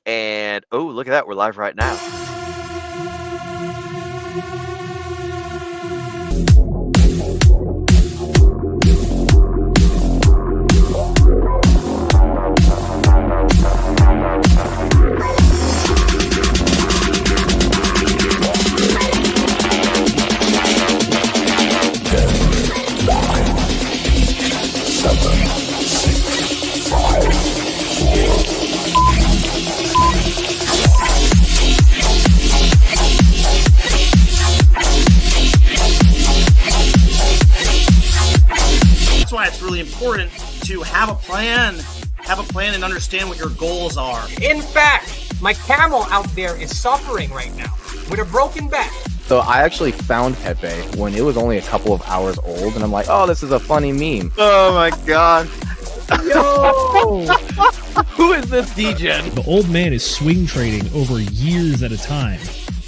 And oh, look at that. We're live right now. That's why it's really important to have a plan and understand what your goals are. In fact, my camel out there is suffering right now with a broken back. So I actually found Pepe when it was only a couple of hours old, and I'm like, oh, this is a funny meme. Oh my god. Yo! Who is this DJ? The old man is swing trading over years at a time.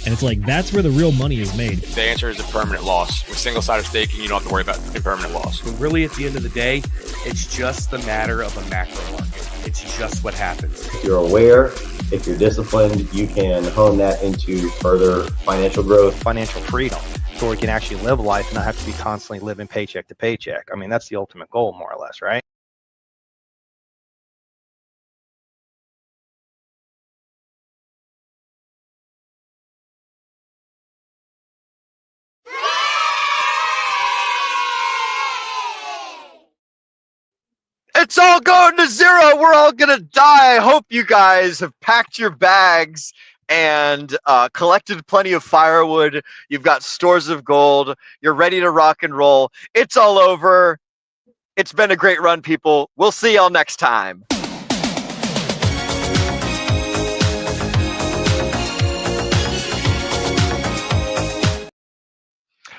And it's like, that's where the real money is made. The answer is a permanent loss. With single-sided staking, you don't have to worry about impermanent loss. But really, at the end of the day, it's just the matter of a macro market. It's just what happens. If you're aware, if you're disciplined, you can hone that into further financial growth. Financial freedom, so we can actually live life and not have to be constantly living paycheck to paycheck. I mean, that's the ultimate goal, more or less, right? It's all going to zero. We're all going to die. I hope you guys have packed your bags and collected plenty of firewood. You've got stores of gold. You're ready to rock and roll. It's all over. It's been a great run, people. We'll see y'all next time.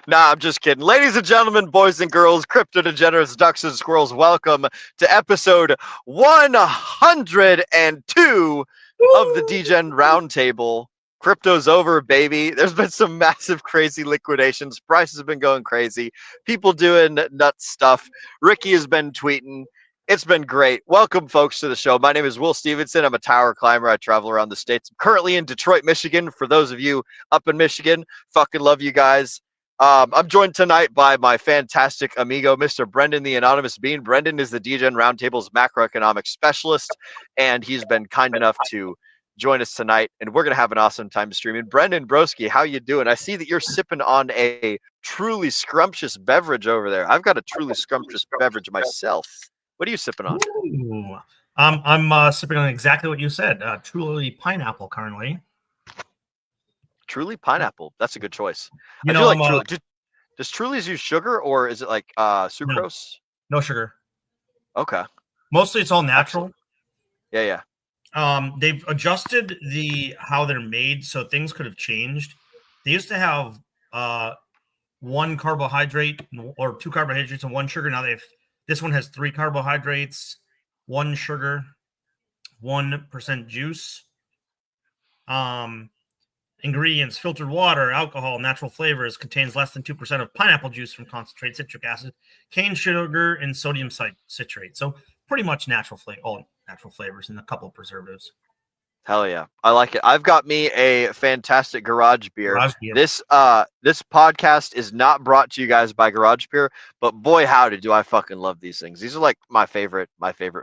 Nah, I'm just kidding. Ladies and gentlemen, boys and girls, crypto degenerates, ducks and squirrels, welcome to episode 102 of the DGen Roundtable. Crypto's over, baby. There's been some massive, crazy liquidations. Prices have been going crazy. People doing nuts stuff. Ricky has been tweeting. It's been great. Welcome, folks, to the show. My name is Will Stevenson. I'm a tower climber. I travel around the states. I'm currently in Detroit, Michigan. For those of you up in Michigan, fucking love you guys. I'm joined tonight by my fantastic amigo, Mr. Brendan, the Anonymous Bean. Brendan is the DGen Roundtable's macroeconomic specialist, and he's been kind enough to join us tonight, and we're going to have an awesome time streaming. Brendan Broski, how you doing? I see that you're sipping on a truly scrumptious beverage over there. I've got a truly scrumptious beverage myself. What are you sipping on? Ooh. I'm sipping on exactly what you said. Truly pineapple currently. Truly pineapple. That's a good choice. You I know, feel like Truly, does Truly's use sugar, or is it like sucrose? No sugar. Okay. Mostly it's all natural. Yeah. They've adjusted how they're made, so things could have changed. They used to have one carbohydrate or two carbohydrates and one sugar. Now this one has 3 carbohydrates, 1 sugar, 1% juice. Ingredients: filtered water, alcohol, natural flavors. Contains less than 2% of pineapple juice from concentrated citric acid, cane sugar, and sodium citrate. So pretty much all natural flavors and a couple of preservatives. Hell yeah. I like it. I've got me a fantastic garage beer. This podcast is not brought to you guys by Garage Beer, but boy howdy do I fucking love these things. These are like my favorite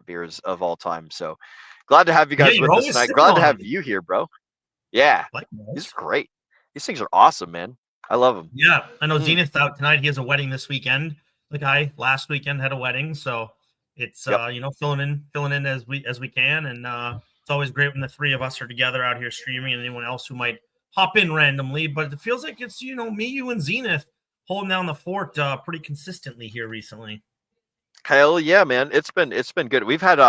beers of all time. So glad to have you guys with us tonight. Glad to have you here, bro. Yeah. These are great. These things are awesome, man. I love them. Yeah. I know Zenith's out tonight. He has a wedding this weekend. The guy last weekend had a wedding, so it's filling in as we can, and it's always great when the three of us are together out here streaming, and anyone else who might hop in randomly. But it feels like it's me, you, and Zenith holding down the fort pretty consistently here recently. Hell yeah, man! It's been good. We've had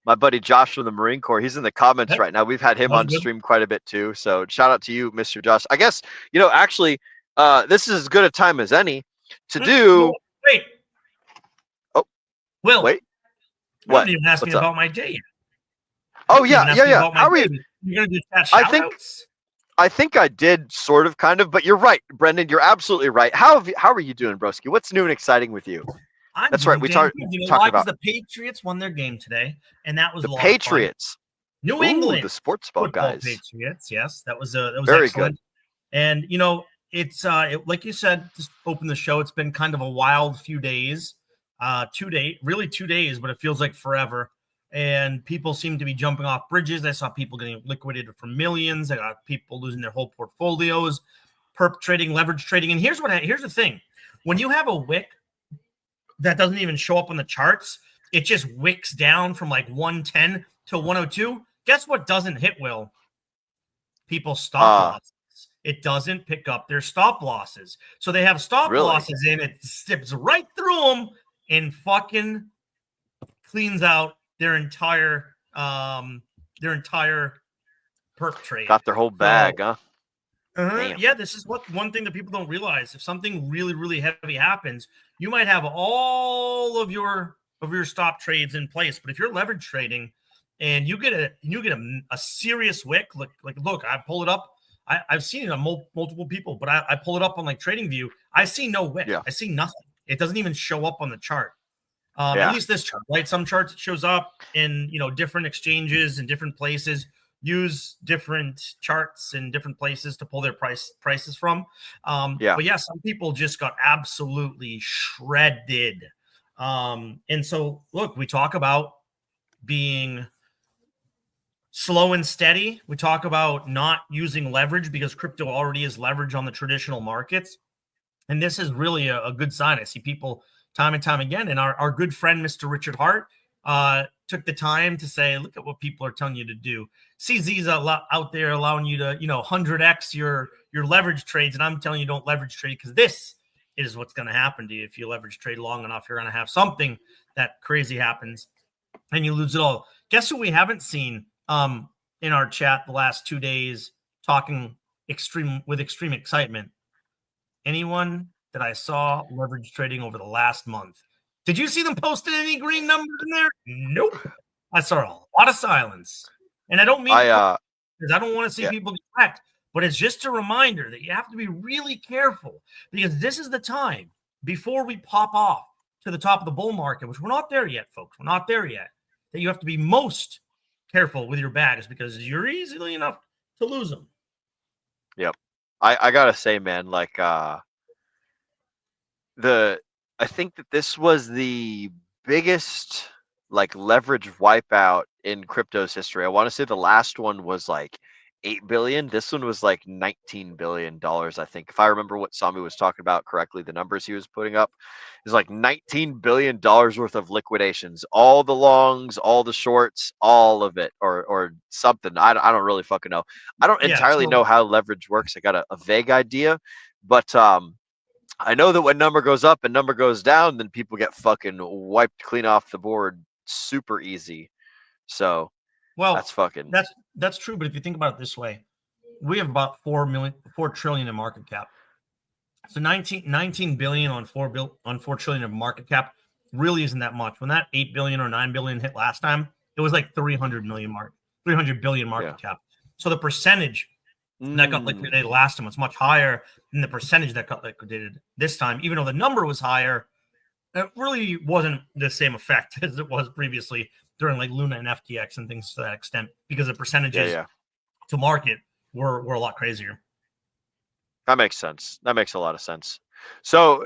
my buddy Josh from the Marine Corps. He's in the comments right now. We've had him on stream quite a bit too. So shout out to you, Mr. Josh. I guess actually, this is as good a time as any to do. Wait. Oh, Will. Wait. You haven't even asked me about my day yet. Oh yeah. How are you? You're gonna do chat shout-outs? I think I did sort of, kind of, but you're right, Brendan. You're absolutely right. How are you doing, broski? What's new and exciting with you? That's right. We talked about the Patriots won their game today, and that was the Patriots. New Ooh, England the sports ball football guys. Patriots. Yes, that was Very excellent. And it's like you said, just open the show. It's been kind of a wild few days, 2 days, but it feels like forever. And people seem to be jumping off bridges. I saw people getting liquidated for millions. I got people losing their whole portfolios, perp trading, leverage trading. And here's the thing: when you have a wick that doesn't even show up on the charts, it just wicks down from like 110 to 102. Guess what doesn't hit, Will? People's stop losses. It doesn't pick up their stop losses. So they have stop losses in, it zips right through them and fucking cleans out their entire perp trade. Got their whole bag, huh? Yeah, this is one thing that people don't realize. If something really, really heavy happens, you might have all of your stop trades in place. But if you're leverage trading and you get a serious wick, look, I pull it up. I've seen it on multiple people, but I pull it up on like TradingView. I see no wick. Yeah. I see nothing. It doesn't even show up on the chart. At least this chart, right? Some charts it shows up in different exchanges and different places. Use different charts in different places to pull their prices from. But yeah, some people just got absolutely shredded. And so look, we talk about being slow and steady. We talk about not using leverage because crypto already is leverage on the traditional markets. And this is really a good sign. I see people time and time again. And our good friend, Mr. Richard Hart, took the time to say, look at what people are telling you to do. CZ's out there allowing you to, 100x your leverage trades. And I'm telling you, don't leverage trade because this is what's going to happen to you. If you leverage trade long enough, you're going to have something that crazy happens and you lose it all. Guess who we haven't seen in our chat the last 2 days talking with extreme excitement? Anyone that I saw leverage trading over the last month. Did you see them posting any green numbers in there? Nope. I saw a lot of silence. And I don't mean because I don't want to see people get wrecked, but it's just a reminder that you have to be really careful because this is the time before we pop off to the top of the bull market, which we're not there yet, folks. We're not there yet. That you have to be most careful with your bags because you're easily enough to lose them. Yep. I gotta say, man, like I think that this was the biggest like leverage wipeout in crypto's history. I want to say the last one was like 8 billion. This one was like $19 billion, I think. If I remember what Sami was talking about correctly, the numbers he was putting up is like $19 billion worth of liquidations. All the longs, all the shorts, all of it, or something. I don't really fucking know. I don't entirely know how leverage works. I got a vague idea, but I know that when number goes up and number goes down, then people get fucking wiped clean off the board super easy. So that's true. But if you think about it this way, we have about 4 trillion in market cap. So 19 billion on 4 trillion of market cap really isn't that much. When that 8 billion or 9 billion hit last time, it was like 300 billion market cap. So the percentage that got liquidated last time was much higher than the percentage that got liquidated this time. Even though the number was higher, it really wasn't the same effect as it was previously during like Luna and FTX and things to that extent because the percentages to market were a lot crazier. That makes sense. That makes a lot of sense. So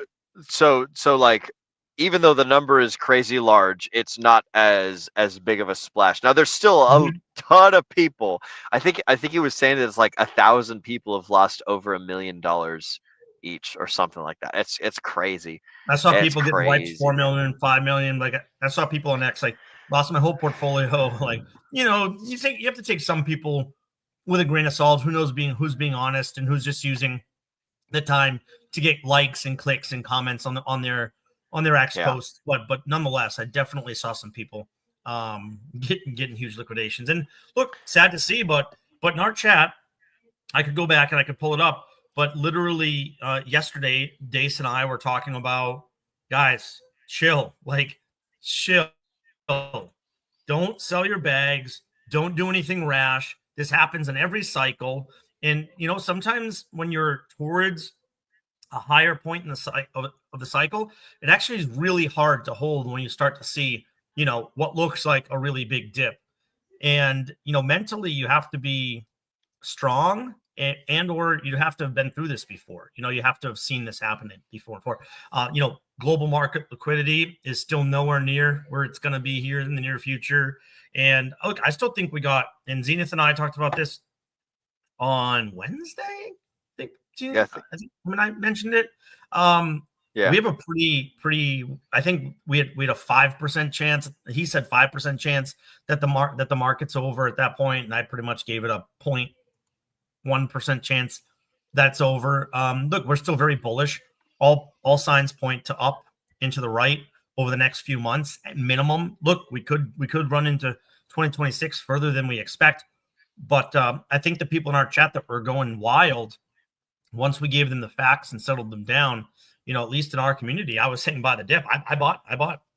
like, even though the number is crazy large, it's not as big of a splash. Now there's still a ton of people. I think he was saying that it's like 1,000 people have lost over $1 million each or something like that. It's crazy. I saw people get wiped 4 million, 5 million. Like I saw people on X like lost my whole portfolio. Like you have to take some people with a grain of salt. Who knows who's being honest and who's just using the time to get likes and clicks and comments on their X posts. But nonetheless, I definitely saw some people getting huge liquidations. And look, sad to see, but in our chat, I could go back and I could pull it up. But literally yesterday, Dace and I were talking about, guys, chill. Don't sell your bags. Don't do anything rash. This happens in every cycle. And, sometimes when you're towards a higher point in the of the cycle, it actually is really hard to hold when you start to see, what looks like a really big dip. And, mentally you have to be strong and or you have to have been through this before. You have to have seen this happening before. Global market liquidity is still nowhere near where it's going to be here in the near future. And look, I still think and Zenith and I talked about this on Wednesday. I think, I mentioned it. Yeah. We have a pretty. I think we had a 5% chance. He said 5% chance that the market's over at that point, and I pretty much gave it a 0.1% chance that's over. Look, we're still very bullish. All signs point to up into the right over the next few months at minimum. Look, we could run into 2026 further than we expect, but I think the people in our chat that were going wild, once we gave them the facts and settled them down, at least in our community, I was saying buy the dip. I bought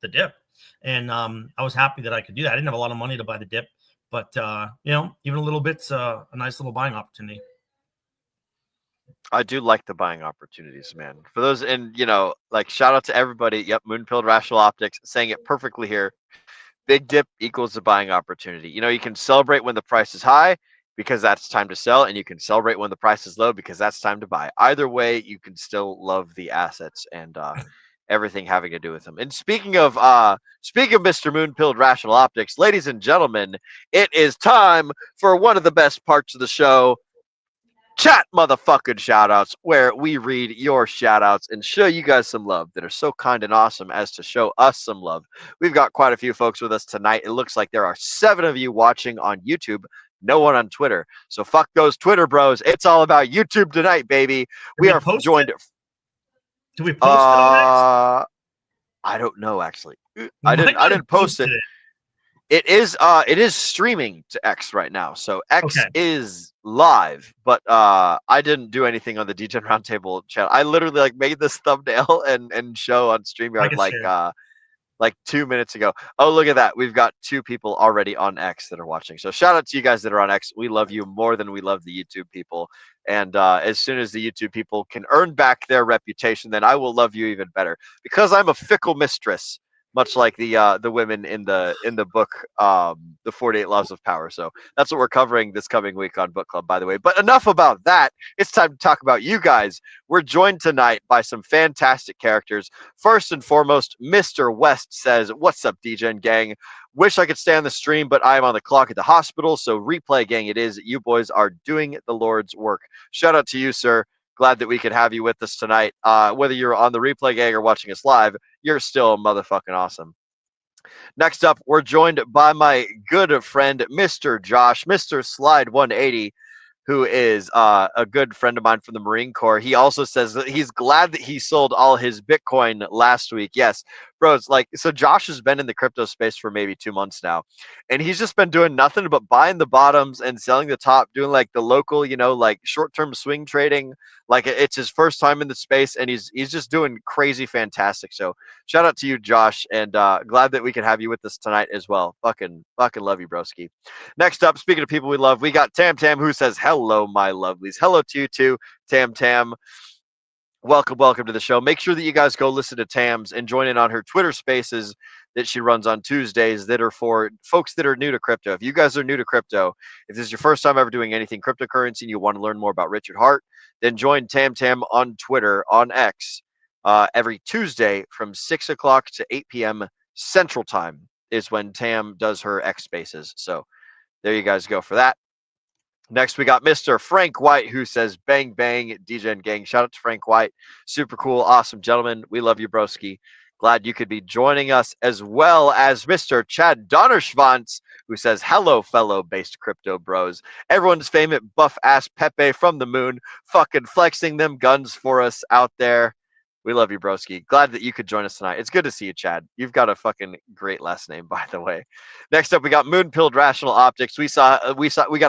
the dip, and I was happy that I could do that. I didn't have a lot of money to buy the dip, but even a little bit's a nice little buying opportunity. I do like the buying opportunities, man. For those, and shout out to everybody. Yep, Moonpilled Rational Optics saying it perfectly here. Big dip equals the buying opportunity. You can celebrate when the price is high because that's time to sell, and you can celebrate when the price is low because that's time to buy. Either way, you can still love the assets and everything having to do with them. And speaking of Mr. Moonpilled Rational Optics, ladies and gentlemen, it is time for one of the best parts of the show. Chat motherfucking shoutouts, where we read your shoutouts and show you guys some love that are so kind and awesome as to show us some love. We've got quite a few folks with us tonight. It looks like there are 7 of you watching on YouTube, no one on Twitter. So fuck those Twitter bros. It's all about YouTube tonight, baby. We are joined. Do we post it on X? I don't know actually. I didn't post it. It is streaming to X right now. So X is live, but I didn't do anything on the DGen Roundtable channel. I literally made this thumbnail and show on StreamYard like 2 minutes ago. Oh, look at that. We've got 2 people already on X that are watching. So shout out to you guys that are on X. We love you more than we love the YouTube people. And as soon as the YouTube people can earn back their reputation, then I will love you even better, because I'm a fickle mistress, much like the women in the book, The 48 Laws of Power. So that's what we're covering this coming week on Book Club, by the way. But enough about that. It's time to talk about you guys. We're joined tonight by some fantastic characters. First and foremost, Mr. West says, "What's up, DGen gang? Wish I could stay on the stream, but I am on the clock at the hospital, so replay gang it is. You boys are doing the Lord's work." Shout out to you, sir. Glad that we could have you with us tonight. Whether you're on the replay gang or watching us live, you're still motherfucking awesome. Next up, we're joined by my good friend, Mr. Josh, Mr. Slide 180, who is a good friend of mine from the Marine Corps. He also says that he's glad that he sold all his Bitcoin last week. Yes, bro, it's so Josh has been in the crypto space for maybe 2 months now, and he's just been doing nothing but buying the bottoms and selling the top, doing the local, short-term swing trading. It's his first time in the space, and he's just doing crazy fantastic. So shout out to you, Josh, and glad that we can have you with us tonight as well. Fucking love you, broski. Next up, speaking of people we love, we got Tam Tam, who says, "Hello, my lovelies." Hello to you too, Tam Tam. Welcome to the show. Make sure that you guys go listen to Tams and join in on her Twitter Spaces that she runs on Tuesdays that are for folks that are new to crypto. If you guys are new to crypto, if this is your first time ever doing anything cryptocurrency and you want to learn more about Richard Hart, then join Tam Tam on Twitter, on X, every Tuesday from 6 o'clock to 8 p.m. Central Time is when Tam does her X Spaces. So there you guys go for that. Next, we got Mr. Frank White, who says, "Bang, bang, DGen gang." Shout out to Frank White. Super cool, awesome gentleman. We love you, broski. Glad you could be joining us, as well as Mr. Chad Donnerschwanz, who says, "Hello, fellow based crypto bros. Everyone's favorite buff-ass Pepe from the moon, fucking flexing them guns for us out there." We love you, broski. Glad that you could join us tonight. It's good to see you, Chad. You've got a fucking great last name, by the way. Next up, we got Moonpilled Rational Optics. We got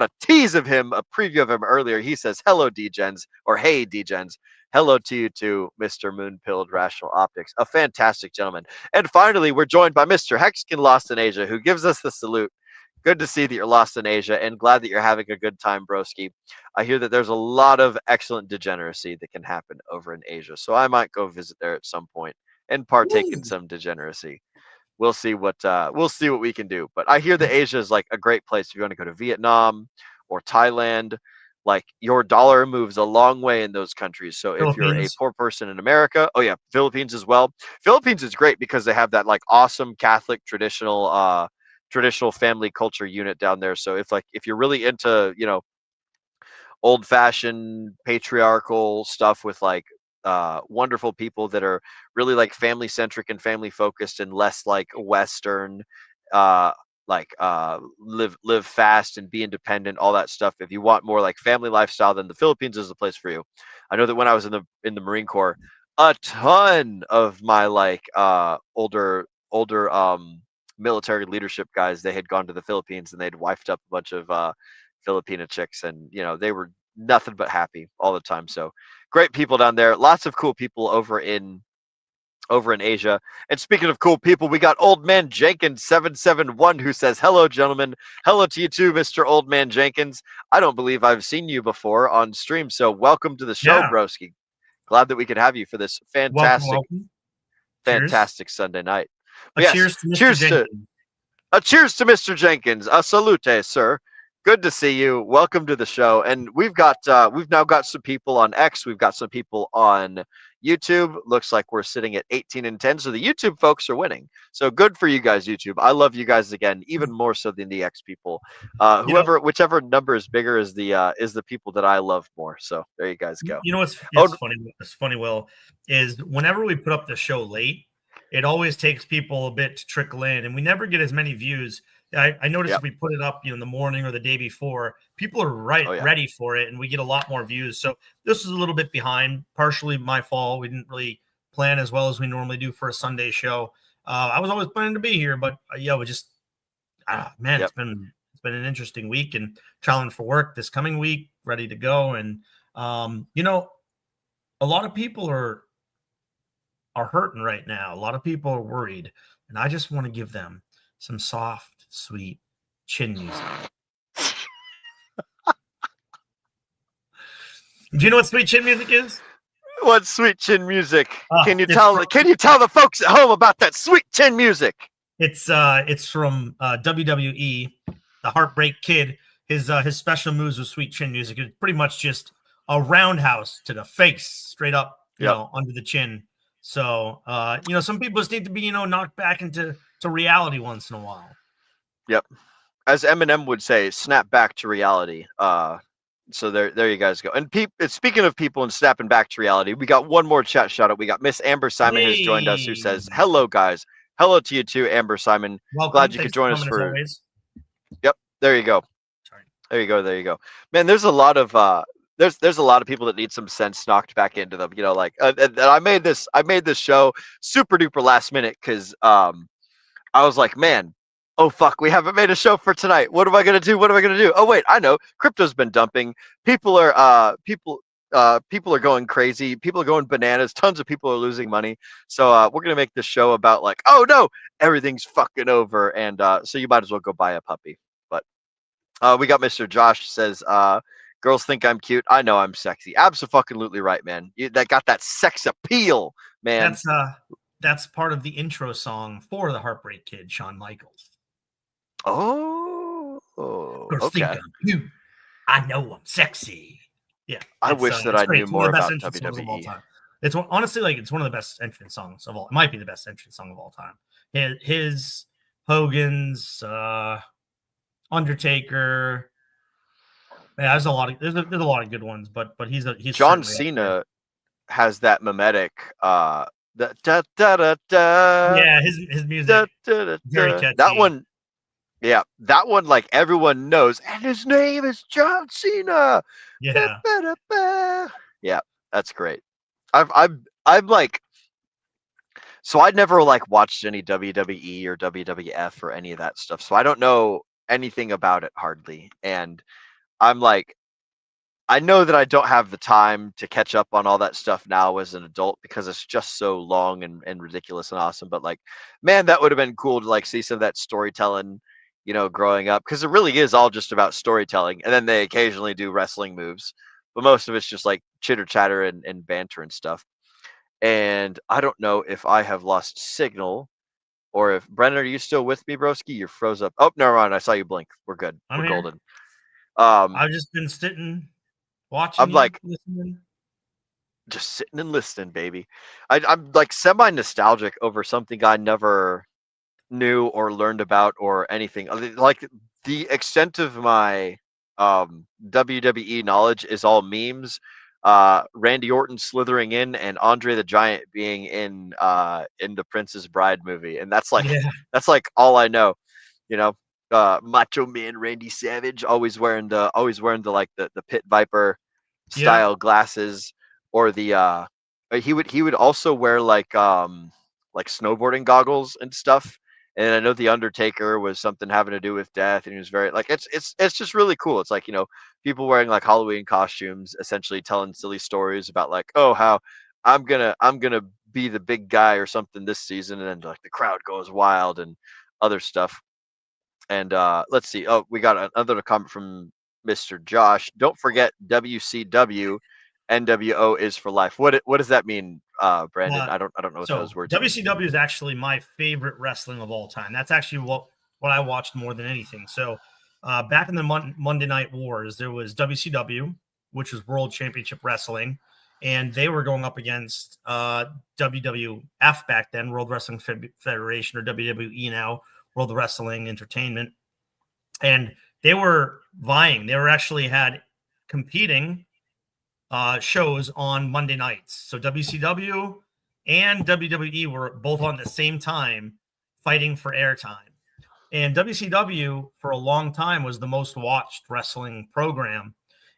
a tease of him, a preview of him earlier. He says, "Hello, DGens," or "Hey, DGens." Hello to you too, Mr. Moonpilled Rational Optics, a fantastic gentleman. And finally, we're joined by Mr. Hexkin Lost in Asia, who gives us the salute. Good to see that you're lost in Asia, and glad that you're having a good time, broski. I hear that there's a lot of excellent degeneracy that can happen over in Asia, so I might go visit there at some point and partake in some degeneracy. we'll see what we can do. But I hear that Asia is like a great place if you want to go to Vietnam or Thailand. Like your dollar moves a long way in those countries. So if you're a Philippines. poor person in America, oh yeah, Philippines as well. Philippines is great because they have that like awesome Catholic traditional family culture unit down there. So if you're really into, old fashioned patriarchal stuff with like wonderful people that are really like family centric and family focused and less like Western, uh, live fast and be independent, all that stuff. If you want more like family lifestyle, then the Philippines is the place for you. I know that when I was in the Marine Corps, a ton of my like older military leadership guys, they had gone to the Philippines and they'd wifed up a bunch of Filipina chicks, and they were nothing but happy all the time. So great people down there, lots of cool people over in Asia. And speaking of cool people, we got Old Man Jenkins 771 who says, "Hello, gentlemen. Hello to you too, Mr. Old Man Jenkins. I don't believe I've seen you before on stream, so welcome to the show, Yeah. broski. Glad that we could have you for this Welcome. Cheers. fantastic Sunday night." A Yes, cheers to Mr. cheers Jenkins. a cheers to Mr. Jenkins. A salute, sir. Good to see you. Welcome to the show. And we've now got some people on X. We've got some people on YouTube. Looks like we're sitting at 18 and 10. So the YouTube folks are winning. So good for you guys, YouTube. I love you guys again, even more so than the X people. Whichever number is bigger is the people that I love more. So there you guys go. You know what's funny? What's funny, Will, is whenever we put up the show late, it always takes people a bit to trickle in, and we never get as many views. I noticed if we put it up, in the morning or the day before, people are ready for it, and we get a lot more views. So this is a little bit behind, partially my fault. We didn't really plan as well as we normally do for a Sunday show. I was always planning to be here, but we just, it's been an interesting week and traveling for work this coming week, ready to go. And a lot of people are hurting right now. A lot of people are worried, and I just want to give them some soft, sweet chin music. Do you know what sweet chin music is? What sweet chin music? Can you tell the folks at home about that sweet chin music? It's from WWE, the Heartbreak Kid. His special moves with sweet chin music. It's pretty much just a roundhouse to the face, straight up, under the chin. So some people just need to be knocked back into reality once in a while. Yep, as Eminem would say, snap back to reality. So there you guys go. And speaking of people and snapping back to reality, we got one more chat shout out. We got Miss Amber Simon has joined us, who says, "Hello guys." Hello to you too, Amber Simon. Welcome. Glad you could join us for. Yep, there you go. Sorry. There you go. Man, there's a lot of there's a lot of people that need some sense knocked back into them. And I made this show super duper last minute because I was like, man, oh fuck, we haven't made a show for tonight. What am I gonna do? Oh wait, I know. Crypto's been dumping. People are going crazy. People are going bananas. Tons of people are losing money. So we're gonna make this show about like, oh no, everything's fucking over, and so you might as well go buy a puppy. But we got Mr. Josh says, girls think I'm cute. I know I'm sexy. Absolutely right, man. That got that sex appeal, man. That's part of the intro song for the Heartbreak Kid, Shawn Michaels. Oh, girls think I'm cute. I know I'm sexy. Yeah, I wish that I knew more about WWE. It's honestly it's one of the best entrance songs of all. It might be the best entrance song of all time. His, Hogan's, Undertaker. Yeah, there's a lot of good ones, but he's John Cena has that mimetic da da da da. Yeah, his music very catchy. That one like everyone knows, and his name is John Cena. Yeah. Yeah, that's great. I'm like, so I'd never like watched any WWE or WWF or any of that stuff, so I don't know anything about it hardly, and I'm like, I know that I don't have the time to catch up on all that stuff now as an adult because it's just so long and ridiculous and awesome. But like, man, that would have been cool to like see some of that storytelling, growing up, because it really is all just about storytelling. And then they occasionally do wrestling moves, but most of it's just like chitter chatter and banter and stuff. And I don't know if I have lost signal or if Brennan, are you still with me, broski? You're froze up. Oh, never mind. I saw you blink. We're good. I'm We're here. golden. I've just been sitting, watching I'm like listening. just sitting and listening, baby. I'm like semi nostalgic over something I never knew or learned about or anything. Like the extent of my WWE knowledge is all memes. Randy Orton slithering in and Andre the Giant being in the Princess Bride movie, and that's like Yeah. that's like all I know. You know, Macho Man Randy Savage always wearing the like the Pit Viper style glasses, or the he would also wear like snowboarding goggles and stuff. And I know the Undertaker was something having to do with death, and he was very like it's just really cool. It's like, people wearing like Halloween costumes, essentially telling silly stories about like, oh, how I'm gonna be the big guy or something this season, and then like the crowd goes wild and other stuff. And let's see. Oh, we got another comment from Mr. Josh. Don't forget WCW, NWO is for life. What does that mean, Brandon? I don't know what So those words mean. WCW is actually my favorite wrestling of all time. That's actually what I watched more than anything. So back in the Monday Night Wars, there was WCW, which was World Championship Wrestling, and they were going up against WWF back then, World Wrestling Federation, or WWE now, World Wrestling Entertainment. And they were vying. They were actually had competing shows on Monday nights. So WCW and WWE were both on at the same time fighting for airtime. And WCW for a long time was the most watched wrestling program.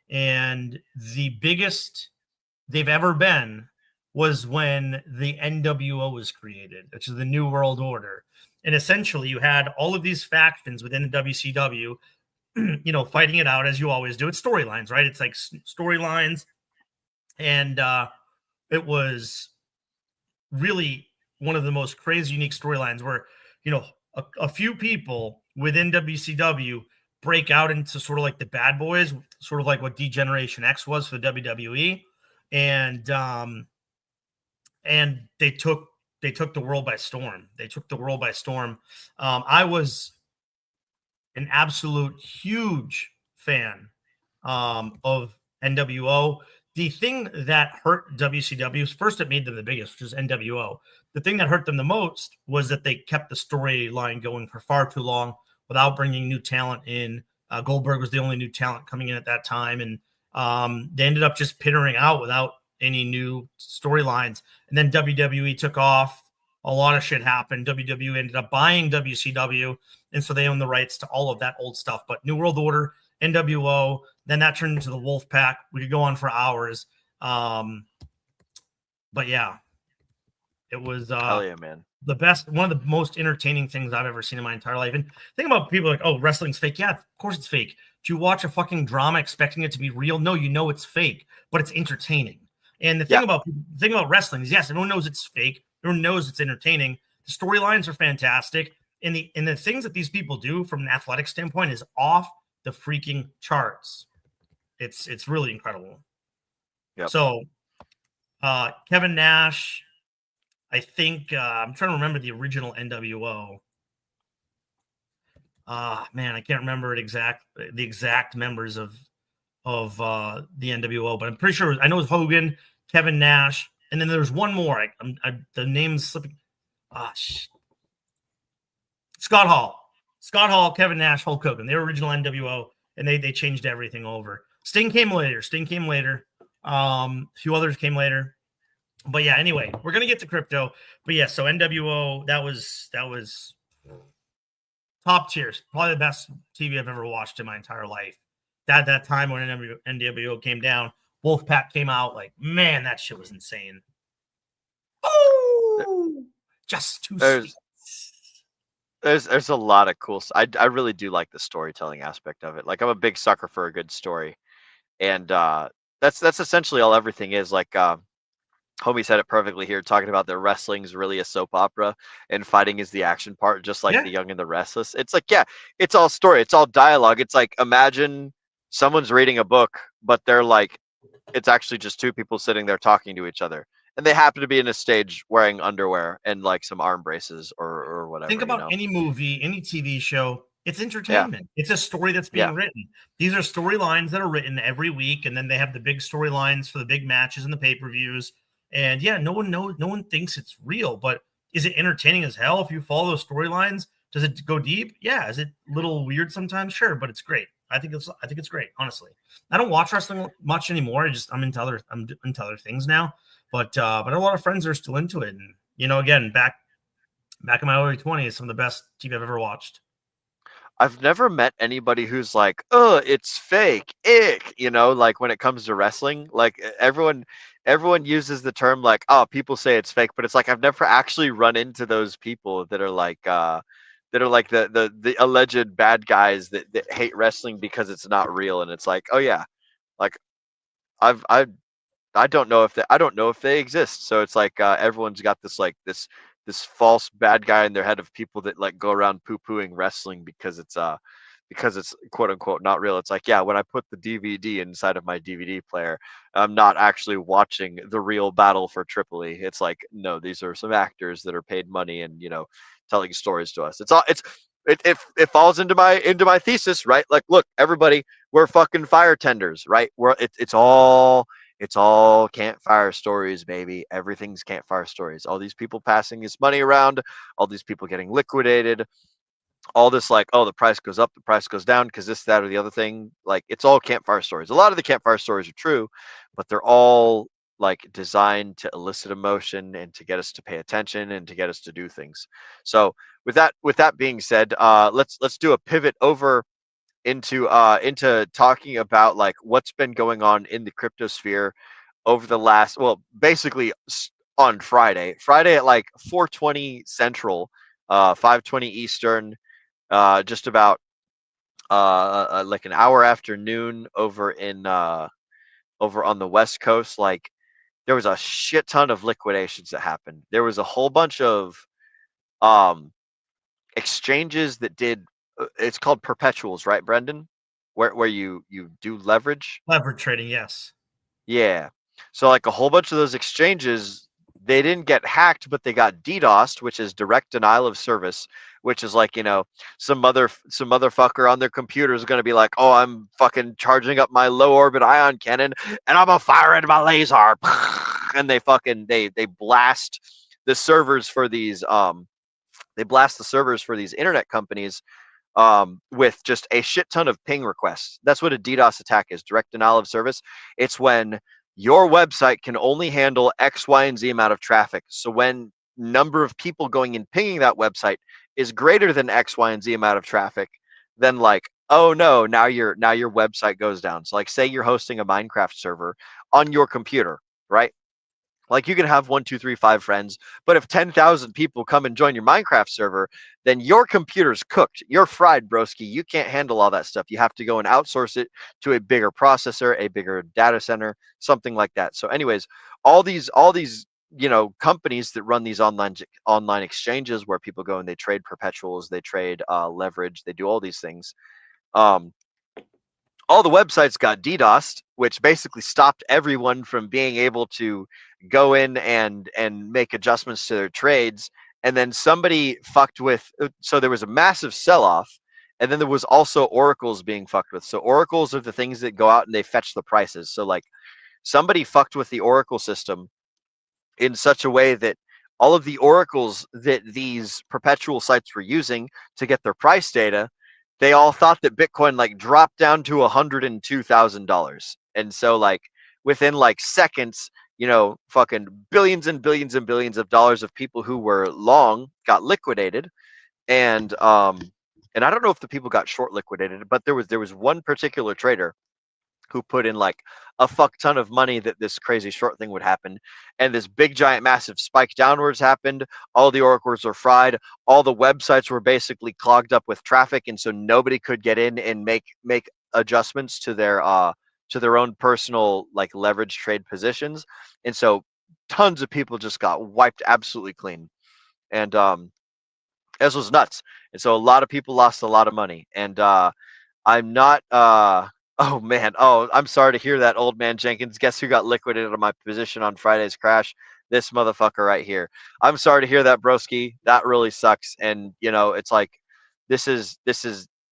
And the biggest they've ever been was when the NWO was created, which is the New World Order. And essentially you had all of these factions within the WCW, fighting it out as you always do. It's storylines, right? It's like storylines. And it was really one of the most crazy, unique storylines where, a few people within WCW break out into sort of like the bad boys, sort of like what D-Generation X was for WWE. And they took the world by storm. They took the world by storm. I was an absolute huge fan of NWO. The thing that hurt WCW, first it made them the biggest, which is NWO. The thing that hurt them the most was that they kept the storyline going for far too long without bringing new talent in. Goldberg was the only new talent coming in at that time, and they ended up just pittering out without any new storylines. And then WWE took off. A lot of shit happened. WWE ended up buying WCW, and so they own the rights to all of that old stuff. But New World Order, NWO, then that turned into the Wolf Pack. We could go on for hours. But yeah, it was Hell yeah, man. the best, one of the most entertaining things I've ever seen in my entire life. And think about people like, oh, wrestling's fake. Yeah, of course it's fake. Do you watch a fucking drama expecting it to be real? No, you know it's fake, but it's entertaining. And the thing about wrestling is, yes, everyone knows it's fake. Everyone knows it's entertaining. The storylines are fantastic. And the things that these people do from an athletic standpoint is off the freaking charts. It's really incredible. Yep. So Kevin Nash, I think I'm trying to remember the original NWO. Man, I can't remember the exact members of the NWO, but I'm pretty sure I know it was Hogan, Kevin Nash, and then there's one more. The name's slipping. Scott Hall, Kevin Nash, Hulk Hogan. They were original NWO, and they changed everything over. Sting came later. A few others came later. But yeah, anyway, we're gonna get to crypto. But yeah, so NWO, that was top tiers. Probably the best TV I've ever watched in my entire life. That time when NWO came down, Wolfpack came out. Like, man, that shit was insane. Oh, just too sweet. There's a lot of cool. I really do like the storytelling aspect of it. Like, I'm a big sucker for a good story, and that's essentially all everything is. Like, Homie said it perfectly here, talking about that wrestling is really a soap opera and fighting is the action part, just like The Young and the Restless. It's like, yeah, it's all story, it's all dialogue. It's like, imagine someone's reading a book, but they're like, it's actually just two people sitting there talking to each other, and they happen to be in a stage wearing underwear and like some arm braces or whatever. whatever. Think about any movie, any TV show. It's entertainment. It's a story that's being written. These are storylines that are written every week, and then they have the big storylines for the big matches and the pay-per-views. And yeah, no one thinks it's real, but is it entertaining as hell if you follow those storylines? Does it go deep? Yeah. Is it a little weird sometimes? Sure, but it's great. I think it's great, honestly. I don't watch wrestling much anymore. I'm into other things now. But a lot of friends are still into it. And again, back in my early 20s, some of the best TV I've ever watched. I've never met anybody who's like, "Oh, it's fake, ick." Like when it comes to wrestling, like everyone uses the term like, "Oh, people say it's fake," but it's like I've never actually run into those people that are like the alleged bad guys that hate wrestling because it's not real, and it's like, oh yeah, like I don't know if they exist. So it's like everyone's got this false bad guy in their head of people that like go around poo-pooing wrestling because it's quote unquote not real. It's like, yeah, when I put the DVD inside of my DVD player, I'm not actually watching the real battle for Tripoli. It's like, no, these are some actors that are paid money and telling stories to us. It falls into my thesis, right? Like, look, everybody, we're fucking fire tenders, right? It's all campfire stories, baby. Everything's campfire stories. All these people passing this money around, all these people getting liquidated, all this like, oh, the price goes up, the price goes down because this, that, or the other thing. Like, it's all campfire stories. A lot of the campfire stories are true, but they're all like designed to elicit emotion and to get us to pay attention and to get us to do things. So with that being said, let's do a pivot over into talking about like what's been going on in the crypto sphere over the last, well, basically on Friday at like 4:20 Central, 5:20 Eastern, just about like an hour after noon over on the West Coast. Like, there was a shit ton of liquidations that happened. There was a whole bunch of um exchanges that did it's called perpetuals, right, Brendan? Where you do leverage? Leverage trading, yes. Yeah. So like a whole bunch of those exchanges, they didn't get hacked, but they got DDoSed, which is direct denial of service, which is like, some motherfucker on their computer is going to be like, "Oh, I'm fucking charging up my low orbit ion cannon and I'm gonna fire it my laser." And they blast the servers for these internet companies with just a shit ton of ping requests. That's what a DDoS attack is, direct denial of service. It's when your website can only handle X, Y, and Z amount of traffic. So when number of people going and pinging that website is greater than X, Y, and Z amount of traffic, then like, oh no, now your website goes down. So like, say you're hosting a Minecraft server on your computer, right? Like, you can have 1, 2, 3, 5 friends, but if 10,000 people come and join your Minecraft server, then your computer's cooked. You're fried, broski. You can't handle all that stuff. You have to go and outsource it to a bigger processor, a bigger data center, something like that. So, anyways, all these companies that run these online exchanges where people go and they trade perpetuals, they trade leverage, they do all these things. All the websites got DDoSed, which basically stopped everyone from being able to go in and make adjustments to their trades. And then somebody fucked with, so there was a massive sell-off, and then there was also oracles being fucked with. So oracles are the things that go out and they fetch the prices. So like, somebody fucked with the oracle system in such a way that all of the oracles that these perpetual sites were using to get their price data, they all thought that Bitcoin like dropped down to $102,000. And so like within like seconds, fucking billions and billions and billions of dollars of people who were long got liquidated. And I don't know if the people got short liquidated, but there was one particular trader who put in like a fuck ton of money that this crazy short thing would happen, and this big giant massive spike downwards happened. All the oracles were fried, all the websites were basically clogged up with traffic, and so nobody could get in and make adjustments to their own personal like leverage trade positions. And so tons of people just got wiped absolutely clean, and this was nuts. And so a lot of people lost a lot of money. And I'm not oh man, oh, I'm sorry to hear that, old man Jenkins. Guess who got liquidated on my position on Friday's crash? this motherfucker right here. I'm sorry to hear that, broski. That really sucks. And it's like this is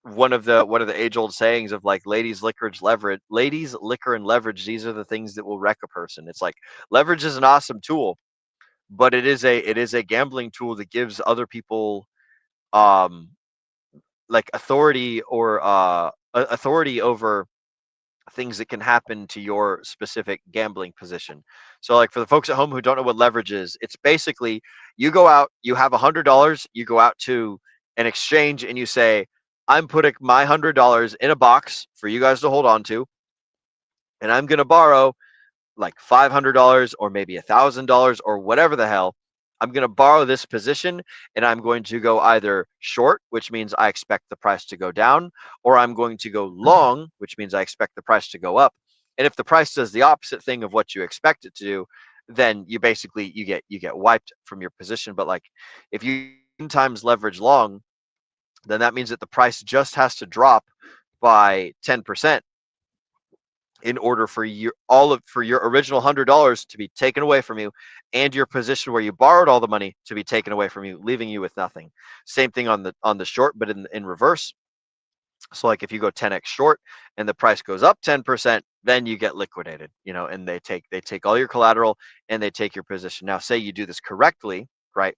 one of the age old sayings of like ladies, liquor, and leverage. These are the things that will wreck a person. It's like leverage is an awesome tool, but it is a gambling tool that gives other people um like authority or authority over things that can happen to your specific gambling position. So like for the folks at home who don't know what leverage is, it's basically you go out, you have $100, you go out to an exchange and you say, I'm putting my $100 in a box for you guys to hold on to, and I'm going to borrow like $500 or maybe $1,000 or whatever the hell. I'm going to borrow this position and I'm going to go either short, which means I expect the price to go down, or I'm going to go long, which means I expect the price to go up. And if the price does the opposite thing of what you expect it to do, then you basically you get wiped from your position. But like if you times leverage long, then that means that the price just has to drop by 10% in order for your original $100 to be taken away from you, and your position where you borrowed all the money to be taken away from you, leaving you with nothing. Same thing on the short, but in reverse. So like if you go 10x short and the price goes up 10%, then you get liquidated, and they take all your collateral and they take your position. Now, say you do this correctly, right?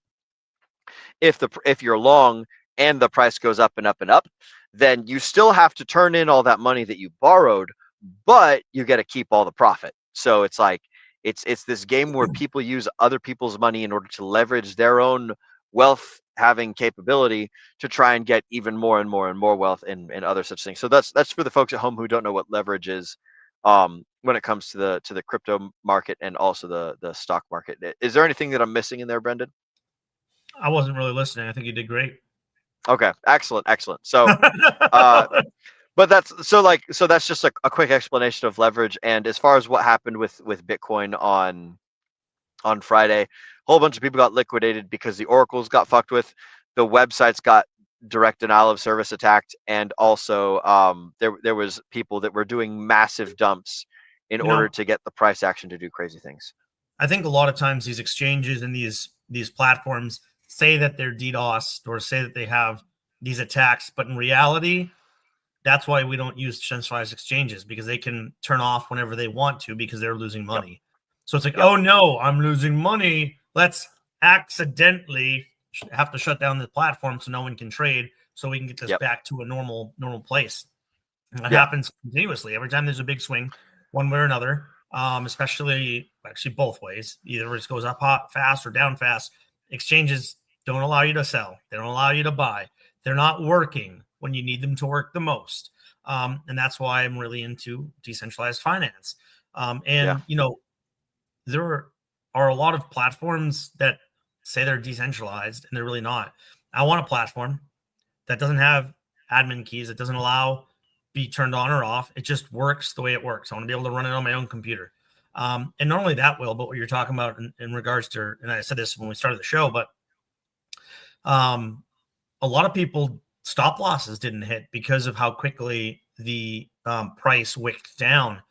If you're long and the price goes up and up and up, then you still have to turn in all that money that you borrowed, but you get to keep all the profit. So it's like it's this game where people use other people's money in order to leverage their own wealth having capability to try and get even more and more and more wealth and other such things. So that's for the folks at home who don't know what leverage is when it comes to the crypto market and also the stock market. Is there anything that I'm missing in there, Brendan? I wasn't really listening. I think you did great. Okay, excellent. So but that's just a quick explanation of leverage. And as far as what happened with Bitcoin on Friday, a whole bunch of people got liquidated because the oracles got fucked with, the websites got direct denial of service attacked, and also there was people that were doing massive dumps in order to get the price action to do crazy things. I think a lot of times these exchanges and these platforms say that they're DDoSed or say that they have these attacks, but in reality, that's why we don't use centralized exchanges, because they can turn off whenever they want to because they're losing money. Yep. So it's like, oh no, I'm losing money. Let's accidentally have to shut down the platform so no one can trade, so we can get this back to a normal place. And that happens continuously. Every time there's a big swing, one way or another, especially actually both ways. Either it goes up fast or down fast. Exchanges don't allow you to sell. They don't allow you to buy. They're not working when you need them to work the most. And that's why I'm really into decentralized finance. There are a lot of platforms that say they're decentralized and they're really not. I want a platform that doesn't have admin keys. It doesn't allow be turned on or off. It just works the way it works. I want to be able to run it on my own computer. And not only that, Will, but what you're talking about in regards to, and I said this when we started the show, but a lot of people stop losses didn't hit because of how quickly the price wicked down.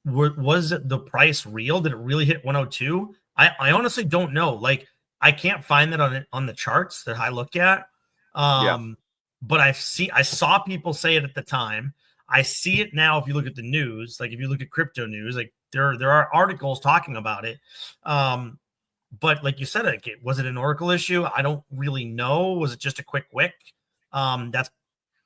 Was the price real? Did it really hit 102? I honestly don't know. Like, I can't find that on the charts that I look at. But I saw people say it at the time. I see it now. If you look at the news, like if you look at crypto news, like there are articles talking about it. But like you said, was it an Oracle issue? I don't really know. Was it just a quick wick? That's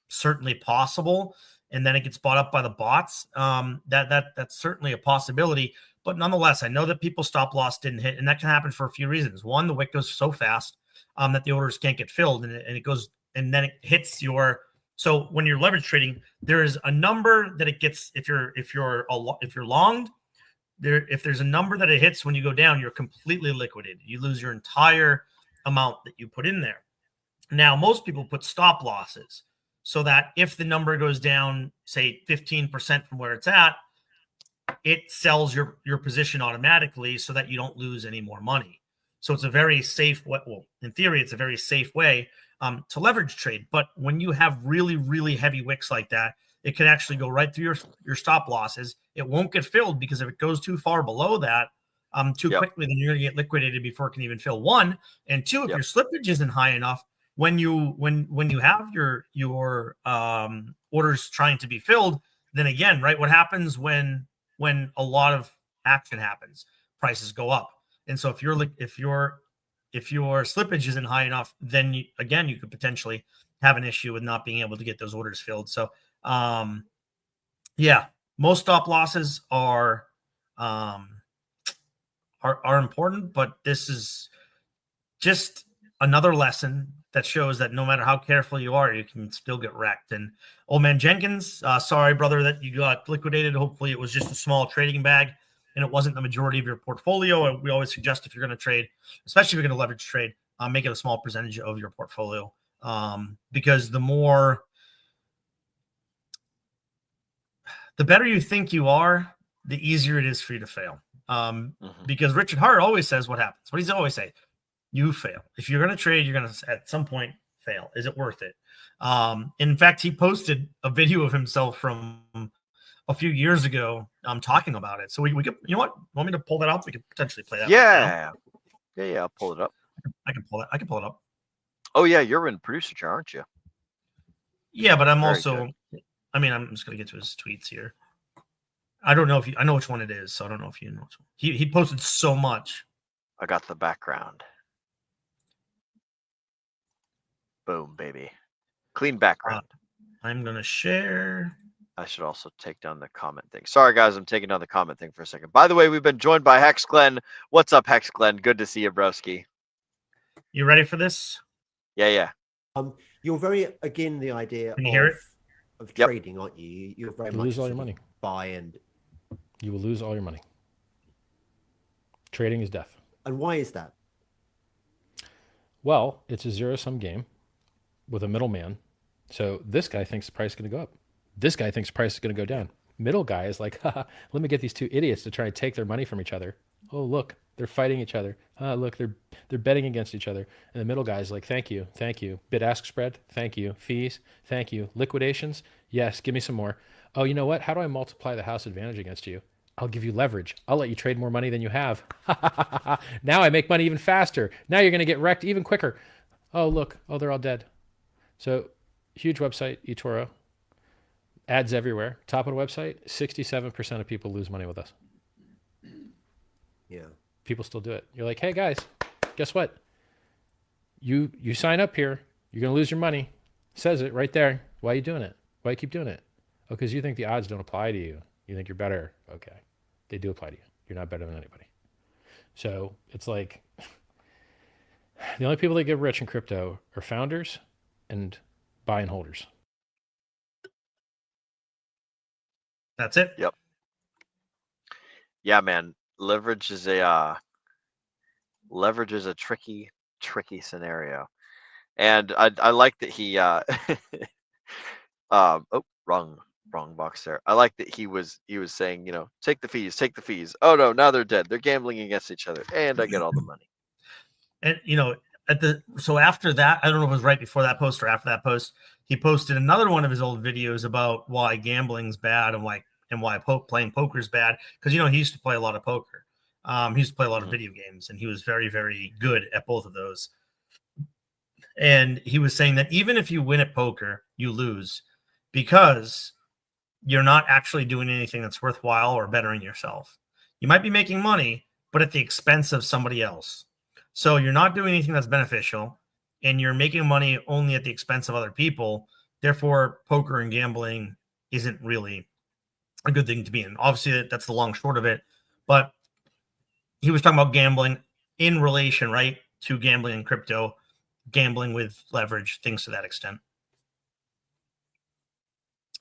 certainly possible. And then it gets bought up by the bots. That's certainly a possibility. But nonetheless, I know that people's stop loss didn't hit, and that can happen for a few reasons. One, the wick goes so fast that the orders can't get filled, and it goes, and then it hits your. So when you're leverage trading, there is a number that it gets if you're longed. If there's a number that it hits when you go down, you're completely liquidated. You lose your entire amount that you put in there. Now, most people put stop losses so that if the number goes down, say 15% from where it's at, it sells your position automatically so that you don't lose any more money. So it's a very safe way. Well, in theory, it's a very safe way to leverage trade. But when you have really, really heavy wicks like that, it can actually go right through your stop losses. It won't get filled because if it goes too far below that, too quickly, then you're going to get liquidated before it can even fill. One, and two, if your slippage isn't high enough, when you have your orders trying to be filled, then again, right, what happens when a lot of action happens? Prices go up. And so if your slippage isn't high enough, then you could potentially have an issue with not being able to get those orders filled. So most stop losses are important, but this is just another lesson that shows that no matter how careful you are, you can still get wrecked. And old man Jenkins, sorry, brother, that you got liquidated. Hopefully it was just a small trading bag and it wasn't the majority of your portfolio. We always suggest if you're going to trade, especially if you're going to leverage trade, make it a small percentage of your portfolio. Because the better you think you are, the easier it is for you to fail. Because Richard Hart always says what happens. What does he always say? You fail. If you're going to trade, you're going to at some point fail. Is it worth it? In fact, he posted a video of himself from a few years ago talking about it. So we could, you know what? Want me to pull that up? We could potentially play that. Yeah. I'll pull it up. I can pull it up. Oh yeah, you're in producer chair, aren't you? Yeah, but I'm Very also good. I'm just going to get to his tweets here. I don't know if I know which one it is, so I don't know if you know which one. He posted so much. I got the background. Boom, baby. Clean background. I'm going to share. I should also take down the comment thing. Sorry, guys, I'm taking down the comment thing for a second. By the way, we've been joined by Hex Glenn. What's up, Hex Glenn? Good to see you, broski. You ready for this? Yeah. You're very again the idea Can you hear it? of trading, aren't you? You're very much lose all your money. Buy and You will lose all your money. Trading is death. And why is that? Well, it's a zero-sum game with a middleman. So this guy thinks the price is going to go up. This guy thinks the price is going to go down. Middle guy is like, haha, let me get these two idiots to try and take their money from each other. Oh, look, they're fighting each other. Look, they're betting against each other. And the middle guy is like, thank you. Bid-ask spread, thank you. Fees, thank you. Liquidations, yes, give me some more. Oh, you know what? How do I multiply the house advantage against you? I'll give you leverage. I'll let you trade more money than you have. Now I make money even faster. Now you're going to get wrecked even quicker. Oh, look. Oh, they're all dead. So huge website, eToro. Ads everywhere. Top of the website, 67% of people lose money with us. Yeah. People still do it. You're like, hey, guys, guess what? You sign up here. You're going to lose your money. Says it right there. Why are you doing it? Why you keep doing it? Oh, because you think the odds don't apply to you. You think you're better. Okay. They do apply to you. You're not better than anybody. So it's like the only people that get rich in crypto are founders and buy and holders. That's it. Yep. Yeah, man. Leverage is a tricky scenario. And I like that he wrong box there. I like that he was saying, take the fees. Oh no, now they're dead. They're gambling against each other, and I get all the money. And so after that, I don't know if it was right before that post or after that post, he posted another one of his old videos about why gambling's bad and why playing poker is bad. Because he used to play a lot of poker. He used to play a lot of video games, and he was very, very good at both of those. And he was saying that even if you win at poker, you lose because you're not actually doing anything that's worthwhile or bettering yourself. You might be making money, but at the expense of somebody else. So you're not doing anything that's beneficial, and you're making money only at the expense of other people. Therefore, poker and gambling isn't really a good thing to be in. Obviously, that's the long short of it. But he was talking about gambling in relation, right, to gambling in crypto, gambling with leverage, things to that extent.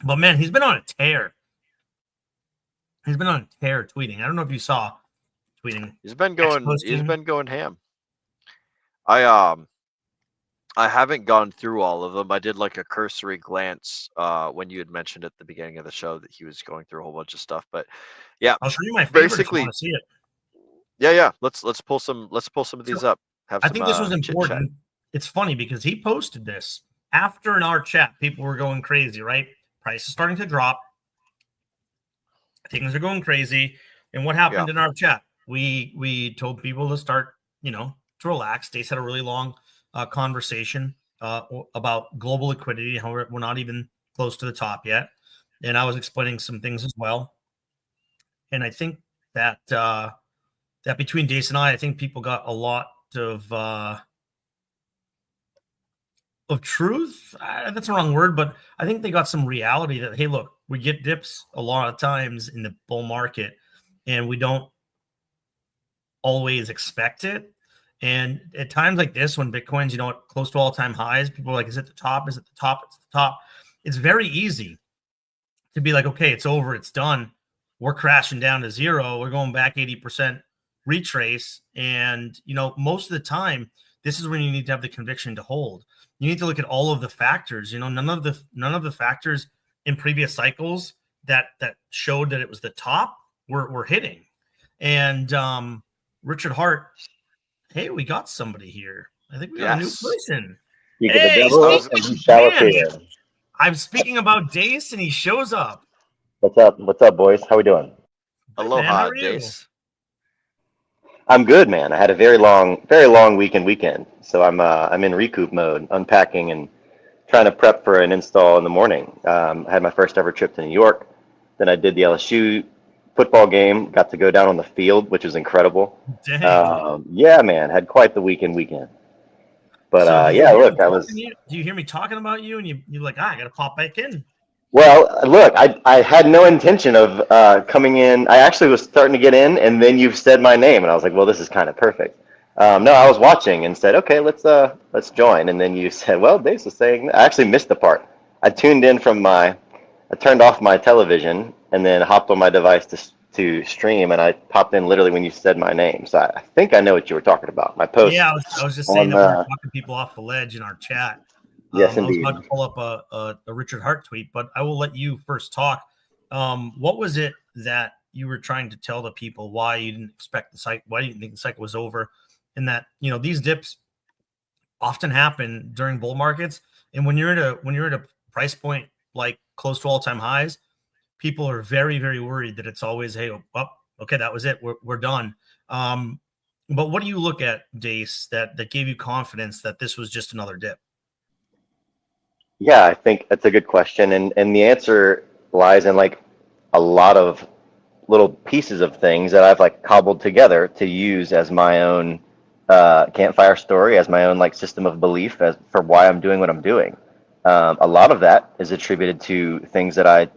But man, he's been on a tear. He's been on a tear tweeting. I don't know if you saw tweeting. He's been going ham. I haven't gone through all of them. I did like a cursory glance when you had mentioned at the beginning of the show that he was going through a whole bunch of stuff. But yeah, I'll show you my favorite basically, if you want to see it. Yeah. Let's pull some of these up. I think this was important. Chit-chat. It's funny because he posted this after in our chat. People were going crazy, right? Price is starting to drop. Things are going crazy. And what happened in our chat? we told people to start, to relax. Dace had a really long conversation about global liquidity, how we're not even close to the top yet. And I was explaining some things as well. And I think that that between Dace and I think people got a lot of truth. That's the wrong word, but I think they got some reality that, hey, look, we get dips a lot of times in the bull market, and we don't always expect it. And at times like this, when Bitcoin's, close to all-time highs, people are like, is it the top? Is it the top? It's the top. It's very easy to be like, okay, it's over. It's done. We're crashing down to zero. We're going back 80% retrace. And, most of the time, this is when you need to have the conviction to hold. You need to look at all of the factors. None of the factors in previous cycles that showed that it was the top were hitting. And Richard Hart, hey, we got somebody here. I think we got a new person. Hey, I'm speaking about Dace, and he shows up. What's up? What's up, boys? How we doing? Aloha, Dace. I'm good, man. I had a very long weekend. So I'm in recoup mode, unpacking and trying to prep for an install in the morning. I had my first ever trip to New York. Then I did the LSU football game. Got to go down on the field, which was incredible. Yeah, man. Had quite the weekend. But look, I was. Do you hear me talking about you? And you're like, I got to pop back in. Well, look, I had no intention of coming in. I actually was starting to get in, and then you said my name, and I was like, well, this is kind of perfect. No, I was watching and said, okay, let's join. And then you said, well, Dace was saying. I actually missed the part. I tuned in I turned off my television and then hopped on my device to stream, and I popped in literally when you said my name. So I think I know what you were talking about. My post. Yeah, I was just saying that we're talking people off the ledge in our chat. Yes, indeed. I was about to pull up a Richard Hart tweet, but I will let you first talk. What was it that you were trying to tell the people why you didn't expect the cycle? Why you didn't think the cycle was over? And that these dips often happen during bull markets, and when you're at a price point like close to all-time highs, people are very, very worried that it's always, hey, okay, that was it, we're done. But what do you look at, Dace, that gave you confidence that this was just another dip? Yeah, I think that's a good question. And the answer lies in like a lot of little pieces of things that I've cobbled together to use as my own campfire story, as my own system of belief as for why I'm doing what I'm doing. A lot of that is attributed to things that I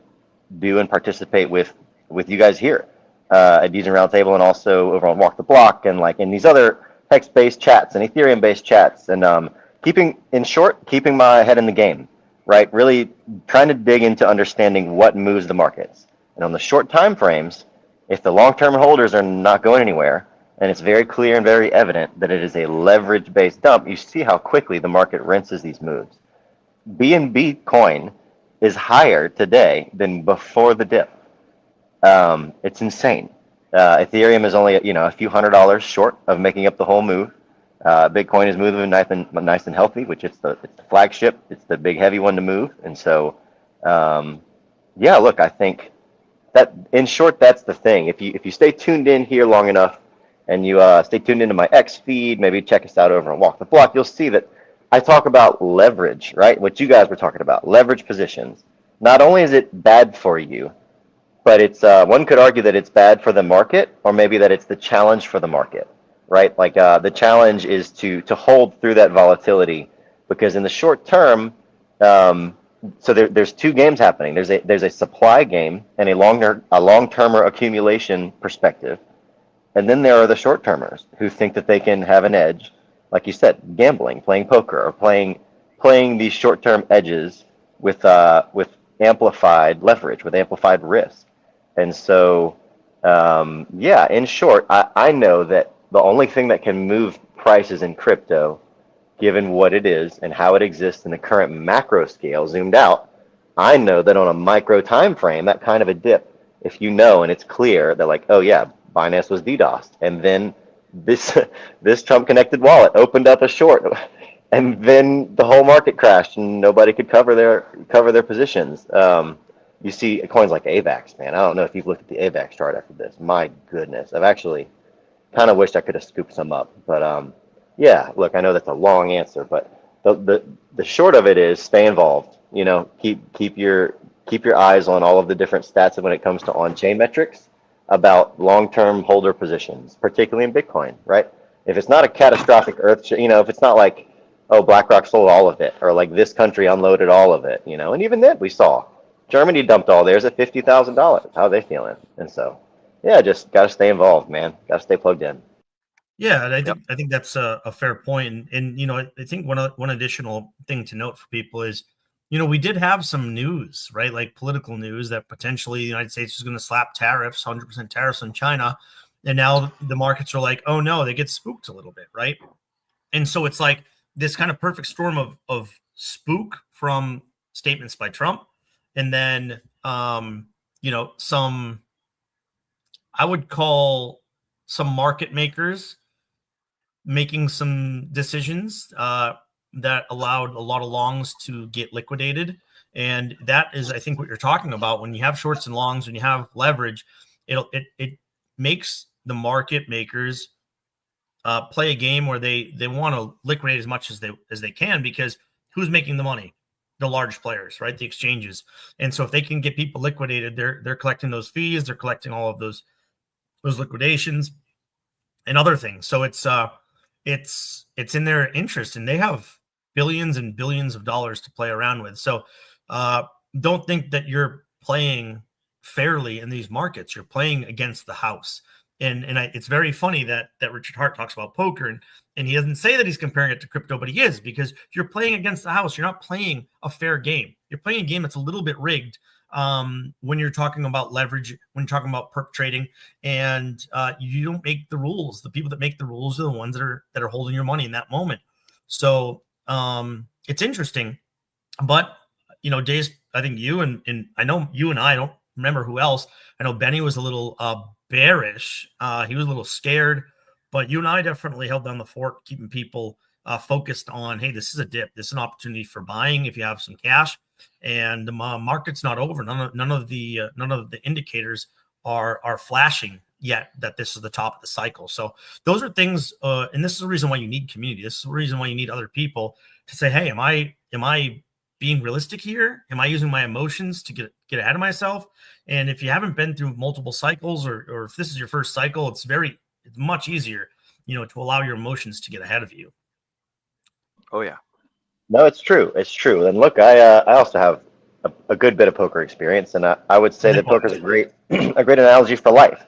do and participate with you guys here at DGen Roundtable, and also over on Walk the Block, and in these other text-based chats and Ethereum-based chats, and keeping my head in the game, right? Really trying to dig into understanding what moves the markets. And on the short time frames, if the long-term holders are not going anywhere, and it's very clear and very evident that it is a leverage-based dump, you see how quickly the market rinses these moves. BNB coin is higher today than before the dip. It's insane. Ethereum is only a few $100s short of making up the whole move. Bitcoin is moving nice and healthy, which it's the flagship. It's the big heavy one to move. And so, look, I think that in short, that's the thing. If you stay tuned in here long enough, and you stay tuned into my X feed, maybe check us out over on Walk the Block, you'll see that I talk about leverage, right? What you guys were talking about, leverage positions. Not only is it bad for you, but it's one could argue that it's bad for the market, or maybe that it's the challenge for the market, right? The challenge is to hold through that volatility, because in the short term, so there's two games happening. There's a supply game and a long-termer accumulation perspective, and then there are the short-termers who think that they can have an edge, like you said, gambling, playing poker, or playing these short-term edges with amplified leverage, with amplified risk. And so, in short, I know that the only thing that can move prices in crypto, given what it is and how it exists in the current macro scale, zoomed out, I know that on a micro time frame, that kind of a dip, if you know and it's clear that oh yeah, Binance was DDoSed, and then this Trump connected wallet opened up a short, and then the whole market crashed and nobody could cover their positions. You see coins like AVAX, man. I don't know if you've looked at the AVAX chart after this. My goodness, I've actually kind of wished I could have scooped some up. But yeah, look, I know that's a long answer, but the short of it is stay involved. You know, keep your eyes on all of the different stats when it comes to on-chain metrics about long-term holder positions, particularly in Bitcoin, right? If it's not a catastrophic you know, if it's not like, oh, BlackRock sold all of it, or like this country unloaded all of it, you know, and even then we saw Germany dumped all theirs at $50,000. How are they feeling? And so, yeah, just got to stay involved, man. Got to stay plugged in. Yeah, I think that's a fair point. And you know, I think one additional thing to note for people is, you know, we did have some news, right? Like political news that potentially the United States is going to slap tariffs, 100% tariffs on China. And now the markets are like, oh no, they get spooked a little bit, right? And so it's like this kind of perfect storm of spook from statements by Trump, and then you know, some, I would call some market makers making some decisions that allowed a lot of longs to get liquidated. And that is, I think, what you're talking about. When you have shorts and longs, when you have leverage, it makes the market makers play a game where they want to liquidate as much as they can, because who's making the money? The large players, right? The exchanges. And so if they can get people liquidated, they're collecting those fees, they're collecting all of those liquidations and other things. So it's in their interest, and they have billions and billions of dollars to play around with. So don't think that you're playing fairly in these markets. You're playing against the house. And it's very funny that Richard Hart talks about poker, and he doesn't say that he's comparing it to crypto, but he is, because you're playing against the house. You're not playing a fair game. You're playing a game that's a little bit rigged when you're talking about leverage, when you're talking about perp trading, and you don't make the rules. The people that make the rules are the ones that are holding your money in that moment. So it's interesting, but you know, Days, I think you and I know you and I don't remember who else. I know Benny was a little bearish. He was a little scared, but you and I definitely held down the fort, keeping people focused on, hey, this is a dip. This is an opportunity for buying if you have some cash, and the market's not over. None of the indicators are flashing yet that this is the top of the cycle. So those are things, and this is the reason why you need community. This is the reason why you need other people to say, hey, am I being realistic here? Am I using my emotions to get ahead of myself? And if you haven't been through multiple cycles, or if this is your first cycle, it's much easier, you know, to allow your emotions to get ahead of you. Oh yeah. No, it's true. It's true. And look, I also have a good bit of poker experience, and I would say that poker is a great analogy for life.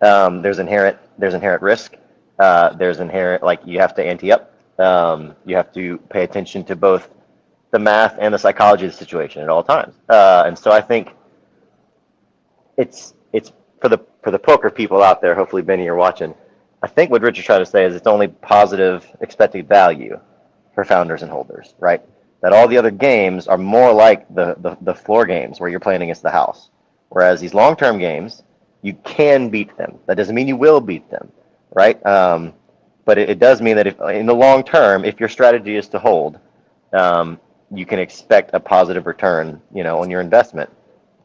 There's inherent risk. There's inherent, like, you have to ante up. You have to pay attention to both the math and the psychology of the situation at all times. And so I think it's for the poker people out there. Hopefully, Benny, you're watching. I think what Richard's trying to say is it's only positive expected value for founders and holders, right? That all the other games are more like the floor games where you're playing against the house. Whereas these long-term games, you can beat them. That doesn't mean you will beat them, right? But it does mean that if in the long term, if your strategy is to hold, you can expect a positive return, you know, on your investment,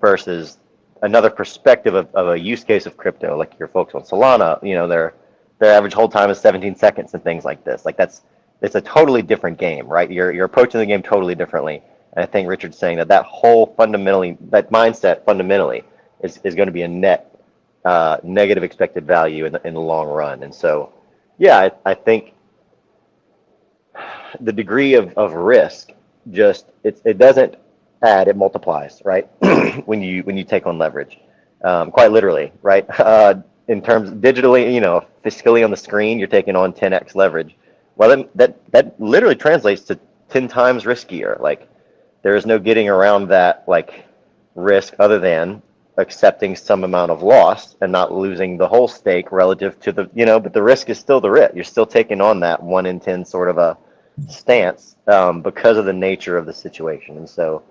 versus another perspective of a use case of crypto, like your folks on Solana, you know, their average hold time is 17 seconds and things like this. Like it's a totally different game, right? You're approaching the game totally differently. And I think Richard's saying that that mindset fundamentally is going to be a net negative expected value in the long run. And so, yeah, I think the degree of risk just it doesn't add, it multiplies, right? when you take on leverage, quite literally, right? In terms digitally, you know, fiscally on the screen, you're taking on 10x leverage. Well, then that literally translates to 10 times riskier. Like, there is no getting around that, like, risk other than accepting some amount of loss and not losing the whole stake relative to the, you know, but the risk is still the risk. You're still taking on that 1 in 10 sort of a stance because of the nature of the situation. And so,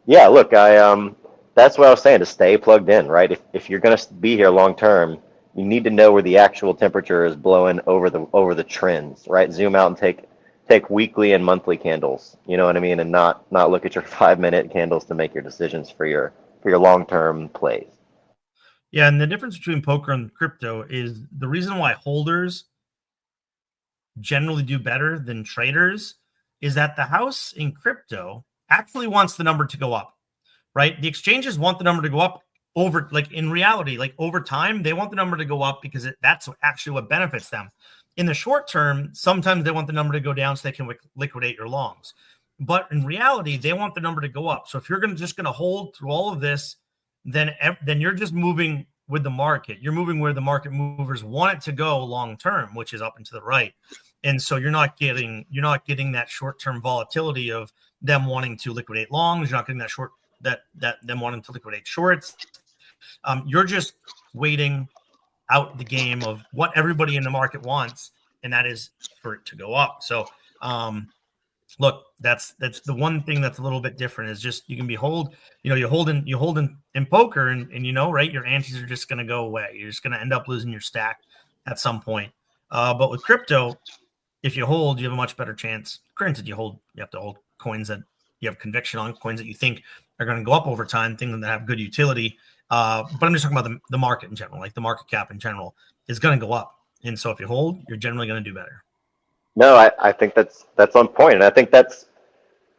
yeah, look, that's what I was saying, to stay plugged in, right? If you're going to be here long term, you need to know where the actual temperature is blowing over the trends, right? Zoom out and take weekly and monthly candles, you know what I mean, and not look at your 5-minute candles to make your decisions for your long term plays. Yeah, and the difference between poker and crypto is the reason why holders generally do better than traders is that the house in crypto actually wants the number to go up, right? The exchanges want the number to go up over, like in reality, like over time, they want the number to go up because that's actually what benefits them. In the short term, sometimes they want the number to go down so they can liquidate your longs. But in reality, they want the number to go up. So if you're just going to hold through all of this, then you're just moving with the market. You're moving where the market movers want it to go long term, which is up and to the right. And so you're not getting that short term volatility of them wanting to liquidate longs. You're not getting that them wanting to liquidate shorts. You're just waiting out the game of what everybody in the market wants, and that is for it to go up. So look, that's the one thing that's a little bit different is just you can be you hold in poker and right, your antes are just going to go away. You're just going to end up losing your stack at some point. But with crypto, if you hold, you have a much better chance. Granted, you have to hold coins that you have conviction on, coins that you think are going to go up over time, things that have good utility. But I'm just talking about the market in general, like the market cap in general is going to go up. And so if you hold, you're generally going to do better. No, I think that's on point, and I think that's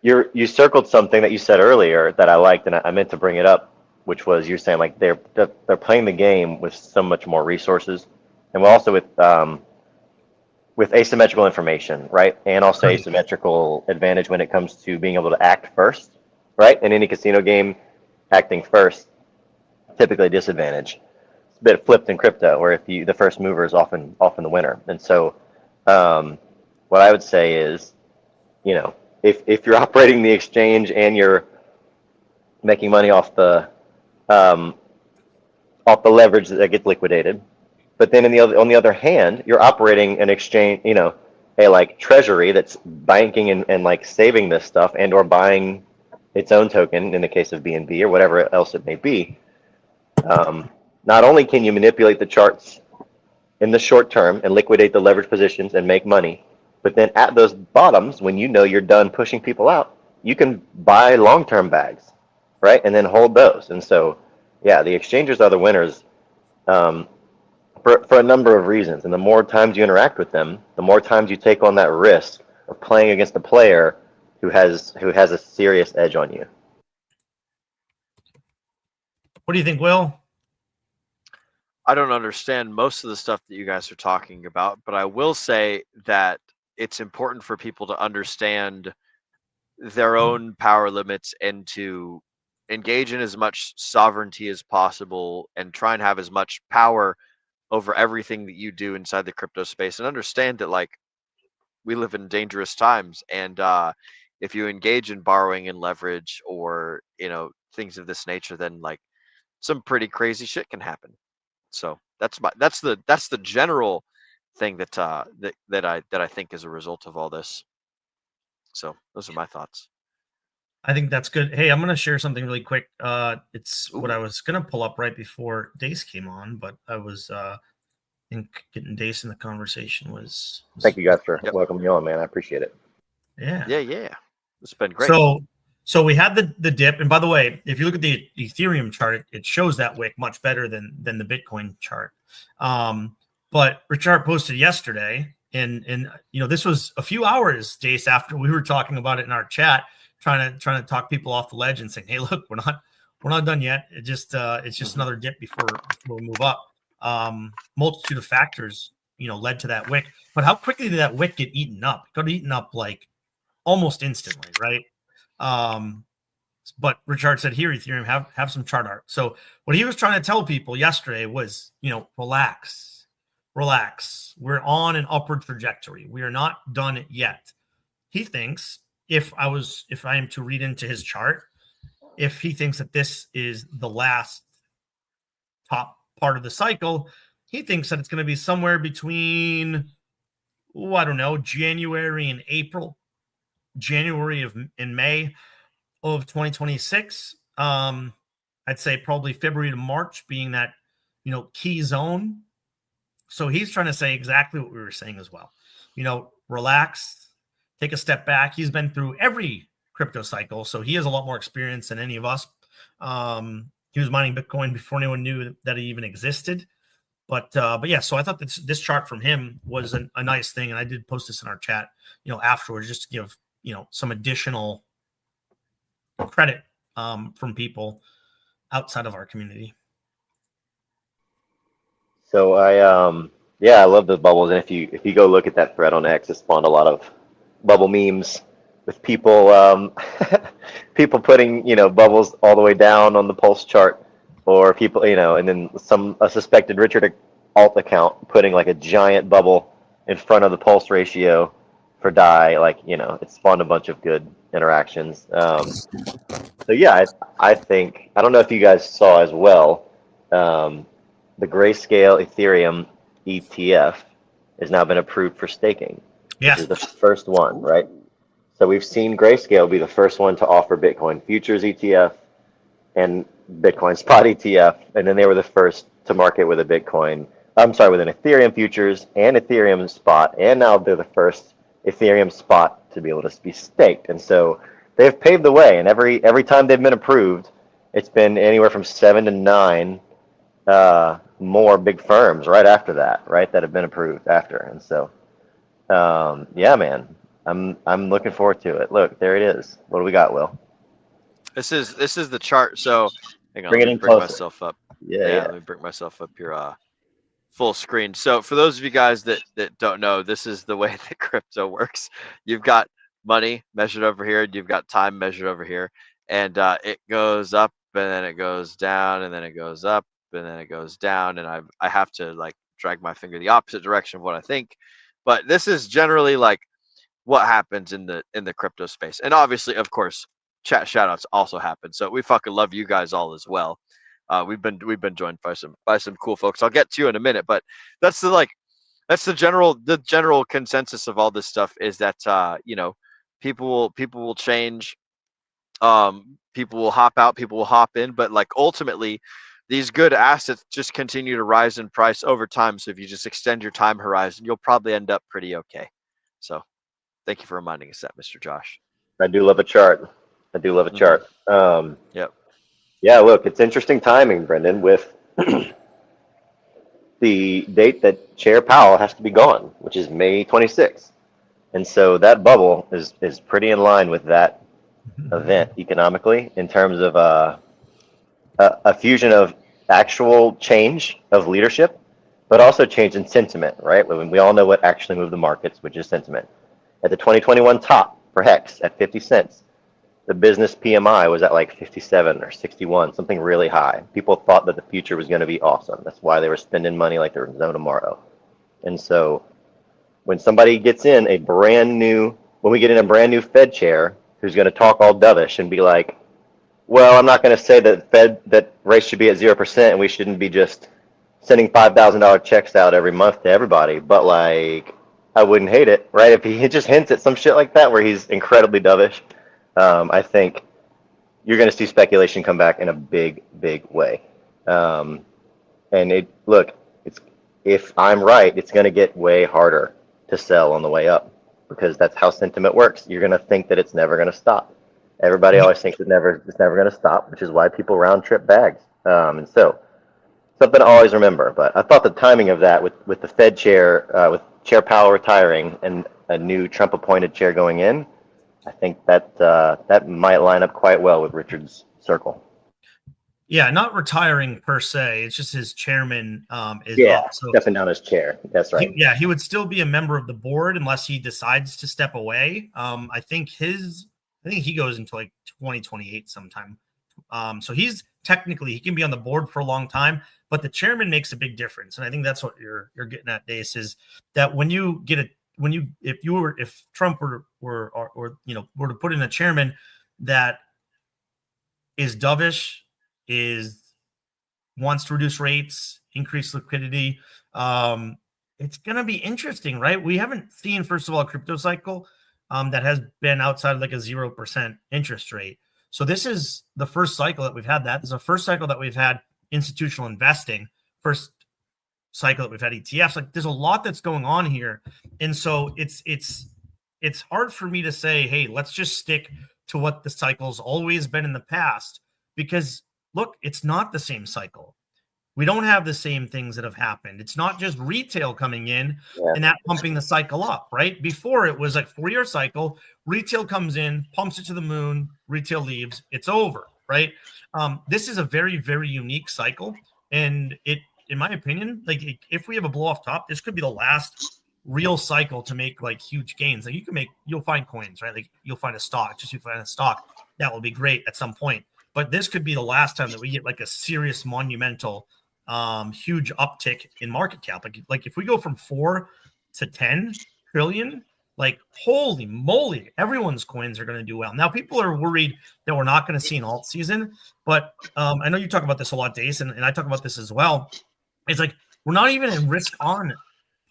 you circled something that you said earlier that I liked, and I meant to bring it up, which was you're saying like they're playing the game with so much more resources, and we're also with asymmetrical information, right, and also asymmetrical advantage when it comes to being able to act first, right? In any casino game, acting first typically a disadvantage. It's a bit flipped in crypto, where if the first mover is often the winner, and so. What I would say is, if you're operating the exchange and you're making money off the leverage that gets liquidated, but then on the other hand, you're operating an exchange, a like treasury that's banking and like saving this stuff and or buying its own token in the case of BNB or whatever else it may be. Not only can you manipulate the charts in the short term and liquidate the leverage positions and make money, but then at those bottoms, when you're done pushing people out, you can buy long-term bags, right? And then hold those. And so, yeah, the exchanges are the winners for a number of reasons. And the more times you interact with them, the more times you take on that risk of playing against a player who has a serious edge on you. What do you think, Will? I don't understand most of the stuff that you guys are talking about, but I will say that it's important for people to understand their own power limits and to engage in as much sovereignty as possible and try and have as much power over everything that you do inside the crypto space, and understand that like we live in dangerous times, and if you engage in borrowing and leverage or things of this nature, then like some pretty crazy shit can happen. So that's the general thing that I think is a result of all this. So those are my thoughts. I think that's good. Hey, I'm going to share something really quick. It's what I was going to pull up right before Dace came on, but I was getting Dace in the conversation was Thank you guys for welcoming me on, man. I appreciate it. Yeah. It's been great. So we had the dip, and by the way, if you look at the Ethereum chart, it shows that wick much better than the Bitcoin chart. But Richard posted yesterday, and this was a few hours, Dace, after we were talking about it in our chat, trying to talk people off the ledge and saying, hey, look, we're not done yet. It's just another dip before we move up. Multitude of factors, led to that wick. But how quickly did that wick get eaten up? It got eaten up like almost instantly, right? But Richard said here, Ethereum, have some chart art. So what he was trying to tell people yesterday was, relax. We're on an upward trajectory. We are not done yet. He thinks, if I am to read into his chart, if he thinks that this is the last top part of the cycle, he thinks that it's going to be somewhere between, I don't know, January and April, January and May of 2026. I'd say probably February to March being that, key zone. So he's trying to say exactly what we were saying as well. Relax, take a step back. He's been through every crypto cycle, so he has a lot more experience than any of us. he was mining Bitcoin before anyone knew that it even existed. But yeah, so I thought this chart from him was a nice thing, and I did post this in our chat, afterwards, just to give some additional credit from people outside of our community. So I love those bubbles, and if you go look at that thread on X, it spawned a lot of bubble memes with people people putting bubbles all the way down on the pulse chart, or people and then a suspected Richard alt account putting like a giant bubble in front of the pulse ratio for DAI. Like it spawned a bunch of good interactions. So yeah, I think, I don't know if you guys saw as well, the Grayscale Ethereum ETF has now been approved for staking. Yeah. Which is the first one, right? So we've seen Grayscale be the first one to offer Bitcoin futures ETF and Bitcoin spot ETF, and then they were the first to market with with an Ethereum futures and Ethereum spot, and now they're the first Ethereum spot to be able to be staked. And so they've paved the way, and every time they've been approved, it's been anywhere from 7 to 9 more big firms right after that, right, that have been approved after. And so yeah, man, I'm looking forward to it. Look, there it is. What do we got, Will? This is the chart. So hang on, Bring let it me in bring closer. myself up. Yeah. Let me bring myself up here full screen. So for those of you guys that don't know, this is the way that crypto works. You've got money measured over here, you've got time measured over here, and it goes up and then it goes down and then it goes up and then it goes down, and I have to like drag my finger the opposite direction of what I think. But this is generally like what happens in the crypto space. And obviously, of course, chat shout outs also happen. So we fucking love you guys all as well. We've been joined by some cool folks. I'll get to you in a minute, but that's the general consensus of all this stuff is that people will change, people will hop out, people will hop in, but like ultimately these good assets just continue to rise in price over time. So if you just extend your time horizon, you'll probably end up pretty okay. So thank you for reminding us that, Mr. Josh. I do love a chart. Yep. Yeah, look, it's interesting timing, Brendan, with the date that Chair Powell has to be gone, which is May 26th. And so that bubble is pretty in line with that event economically, in terms of a fusion of actual change of leadership, but also change in sentiment, right? We all know what actually moved the markets, which is sentiment. At the 2021 top for Hex at 50 cents, the business PMI was at like 57 or 61, something really high. People thought that the future was going to be awesome. That's why they were spending money like there was no tomorrow. And so when somebody gets in when we get in a brand new Fed chair who's going to talk all dovish and be like, well, I'm not going to say that rates should be at 0% and we shouldn't be just sending $5,000 checks out every month to everybody, but like, I wouldn't hate it, right? If he just hints at some shit like that where he's incredibly dovish, I think you're going to see speculation come back in a big, big way. And if I'm right, it's going to get way harder to sell on the way up, because that's how sentiment works. You're going to think that it's never going to stop. Everybody always thinks it's never going to stop, which is why people round trip bags. And so something to always remember. But I thought the timing of that with the Fed chair, with Chair Powell retiring and a new Trump appointed chair going in, I think that might line up quite well with Richard's circle. Yeah, not retiring per se. It's just his chairman is up. So stepping down as chair. That's right. He would still be a member of the board unless he decides to step away. I think he goes into like 2028 sometime. So he's technically, he can be on the board for a long time, but the chairman makes a big difference. And I think that's what you're getting at, Dace, is that if Trump were to put in a chairman that is dovish, wants to reduce rates, increase liquidity, it's going to be interesting, right? We haven't seen, first of all, a crypto cycle that has been outside of like a 0% interest rate. So this is the first cycle that we've had that. This is the first cycle that we've had institutional investing, first cycle that we've had ETFs. Like, there's a lot that's going on here. And so it's hard for me to say, hey, let's just stick to what the cycle's always been in the past, because look, it's not the same cycle. We don't have the same things that have happened. It's not just retail coming in and that pumping the cycle up, right? Before it was like 4-year cycle, retail comes in, pumps it to the moon, retail leaves, it's over, right? This is a very, very unique cycle. And it, in my opinion, like if we have a blow off top, this could be the last real cycle to make like huge gains. Like you'll find coins, right? Like you'll find a stock, you find a stock. That will be great at some point. But this could be the last time that we get like a serious monumental huge uptick in market cap. Like if we go from 4 to 10 trillion, like holy moly, everyone's coins are going to do well. Now people are worried that we're not going to see an alt season, but I know you talk about this a lot, Dace, and I talk about this as well. It's like we're not even in risk on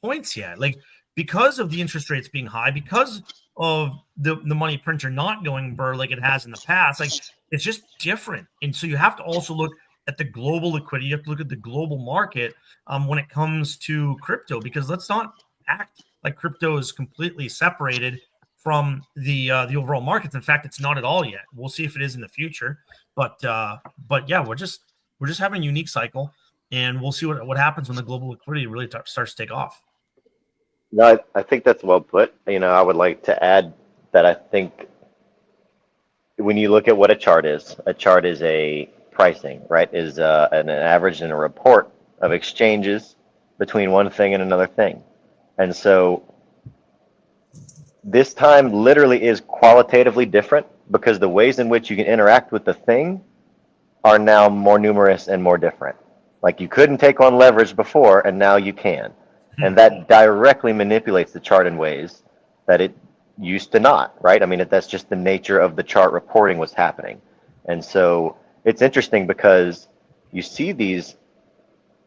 points yet. Like because of the interest rates being high, because of the money printer not going burr like it has in the past, like it's just different. And so you have to also look at the global liquidity. You have to look at the global market when it comes to crypto, because let's not act like crypto is completely separated from the overall markets. In fact, it's not at all yet. We'll see if it is in the future. But yeah, we're just having a unique cycle, and we'll see what happens when the global liquidity really starts to take off. No, I think that's well put. I would like to add that I think when you look at what a chart is a pricing, right? Is an average and a report of exchanges between one thing and another thing. And so this time literally is qualitatively different because the ways in which you can interact with the thing are now more numerous and more different. Like you couldn't take on leverage before, and now you can. And that directly manipulates the chart in ways that it used to not, right? I mean, that's just the nature of the chart reporting what's happening. And so it's interesting because you see these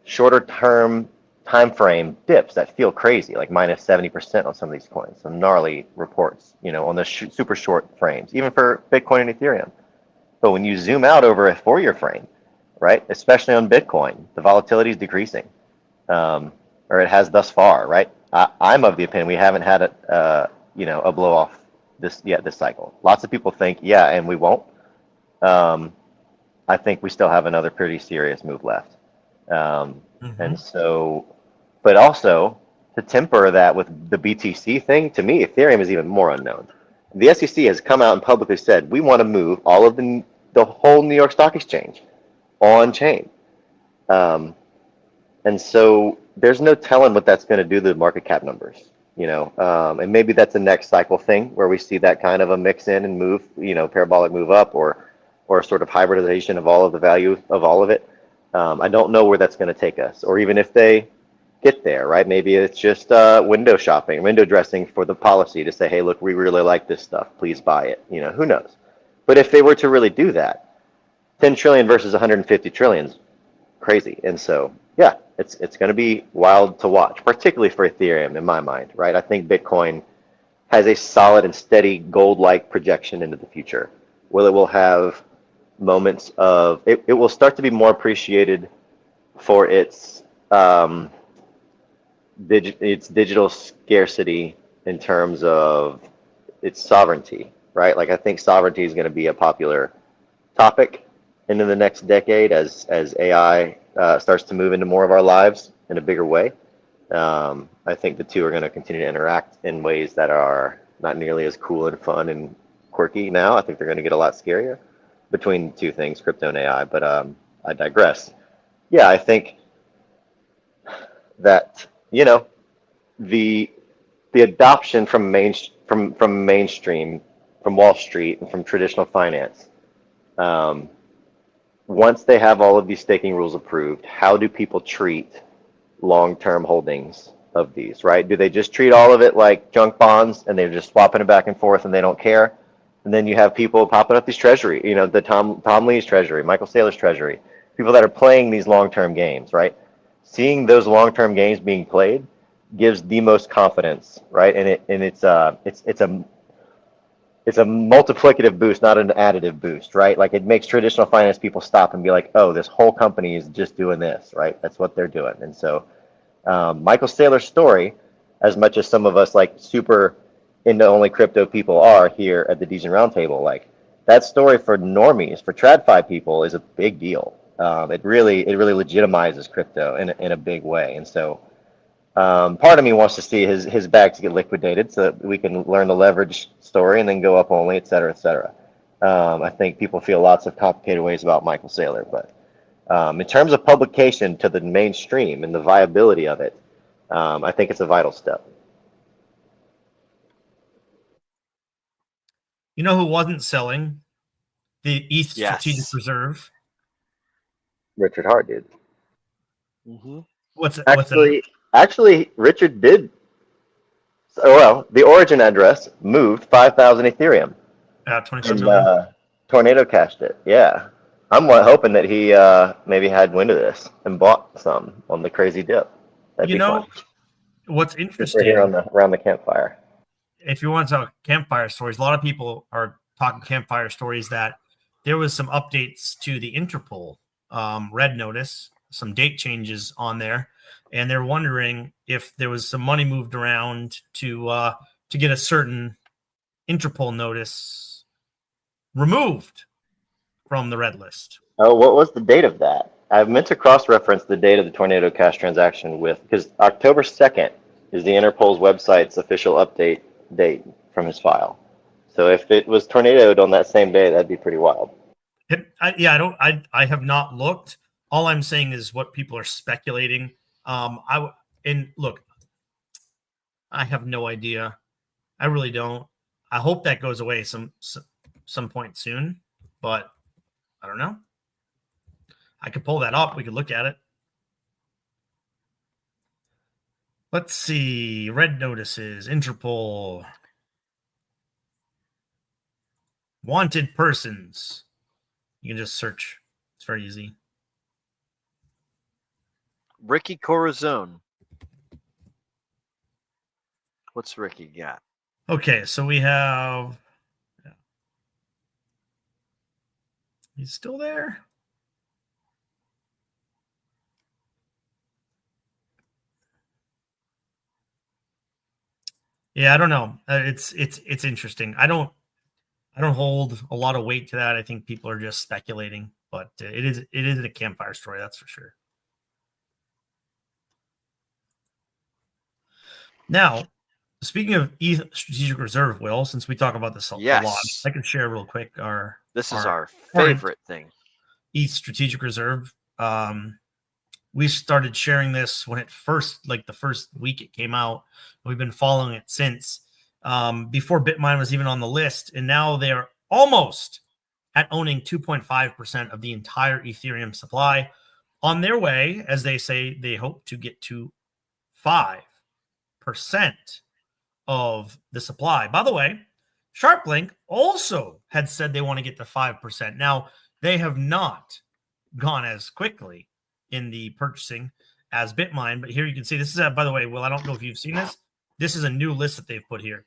shorter term time frame dips that feel crazy, like minus 70% on some of these coins, some gnarly reports, on the super short frames, even for Bitcoin and Ethereum. But when you zoom out over a 4-year frame, right, especially on Bitcoin, the volatility is decreasing, or it has thus far, right? I'm of the opinion we haven't had a blow off this cycle. Lots of people think, and we won't. I think we still have another pretty serious move left. And so, but also to temper that with the BTC thing, to me, Ethereum is even more unknown. The SEC has come out and publicly said, we want to move all of the whole New York Stock Exchange on chain. And so there's no telling what that's going to do to the market cap numbers, and maybe that's a next cycle thing where we see that kind of a mix in and move, parabolic move up or sort of hybridization of all of the value of all of it. I don't know where that's going to take us, or even if they get there, right? Maybe it's just window shopping, window dressing for the policy to say, hey, look, we really like this stuff. Please buy it. Who knows? But if they were to really do that, 10 trillion versus 150 trillion is crazy. And so, yeah, it's going to be wild to watch, particularly for Ethereum in my mind, right? I think Bitcoin has a solid and steady gold-like projection into the future. Well, it will have moments of it will start to be more appreciated for its digital scarcity in terms of its sovereignty, right? Like I think sovereignty is going to be a popular topic into the next decade as AI starts to move into more of our lives in a bigger way. I think the two are going to continue to interact in ways that are not nearly as cool and fun and quirky now. I think they're going to get a lot scarier between two things, crypto and AI, but I digress. Yeah, I think that, the adoption from mainstream, from Wall Street and from traditional finance, once they have all of these staking rules approved, how do people treat long-term holdings of these, right? Do they just treat all of it like junk bonds and they're just swapping it back and forth and they don't care? And then you have people popping up these treasury, the Tom Lee's treasury, Michael Saylor's treasury, people that are playing these long-term games, right? Seeing those long-term games being played gives the most confidence, right? And it's a multiplicative boost, not an additive boost, right? Like it makes traditional finance people stop and be like, oh, this whole company is just doing this, right? That's what they're doing. And so Michael Saylor's story, as much as some of us like super into only crypto people are here at the Degen Roundtable, like that story for normies, for TradFi people, is a big deal. It really legitimizes crypto in a big way. And so part of me wants to see his bags get liquidated so that we can learn the leverage story and then go up only, et cetera, et cetera. I think people feel lots of complicated ways about Michael Saylor, but in terms of publication to the mainstream and the viability of it, I think it's a vital step. You know who wasn't selling? The ETH Strategic Yes. Reserve. Richard Hart did. Mm-hmm. What's Actually, Richard did. Well, the origin address moved 5,000 Ethereum. 27 million. Tornado cashed it. Yeah. I'm hoping that he maybe had wind of this and bought some on the crazy dip. That'd be fun. What's Just interesting right here around the campfire. If you want to talk campfire stories, a lot of people are talking campfire stories that there was some updates to the Interpol red notice, some date changes on there, and they're wondering if there was some money moved around to get a certain Interpol notice removed from the red list. Oh, what was the date of that? I meant to cross-reference the date of the Tornado Cash transaction because October 2nd is the Interpol's website's official update date from his file. So if it was tornadoed on that same day, that'd be pretty wild. I have not looked. All I'm saying is what people are speculating. Look, I have no idea. I really don't. I hope that goes away some point soon, but I don't know. I could pull that up. We could look at it. Let's see. Red notices, Interpol. Wanted persons. You can just search. It's very easy. Ricky Corazon. What's Ricky got? Okay, so we have. He's still there. Yeah, I don't know. It's interesting. I don't hold a lot of weight to that. I think people are just speculating, but it is a campfire story, that's for sure. Now, speaking of ETH Strategic Reserve, Will, since we talk about this a lot, I can share real quick This is our favorite thing. ETH Strategic Reserve. We started sharing this when it first, like the first week it came out. We've been following it since before Bitmine was even on the list. And now they're almost at owning 2.5% of the entire Ethereum supply. On their way, as they say, they hope to get to 5% of the supply. By the way, SharpLink also had said they want to get to 5%. Now, they have not gone as quickly in the purchasing as Bitmine, but here you can see this is by the way, Will, I don't know if you've seen this. This is a new list that they've put here.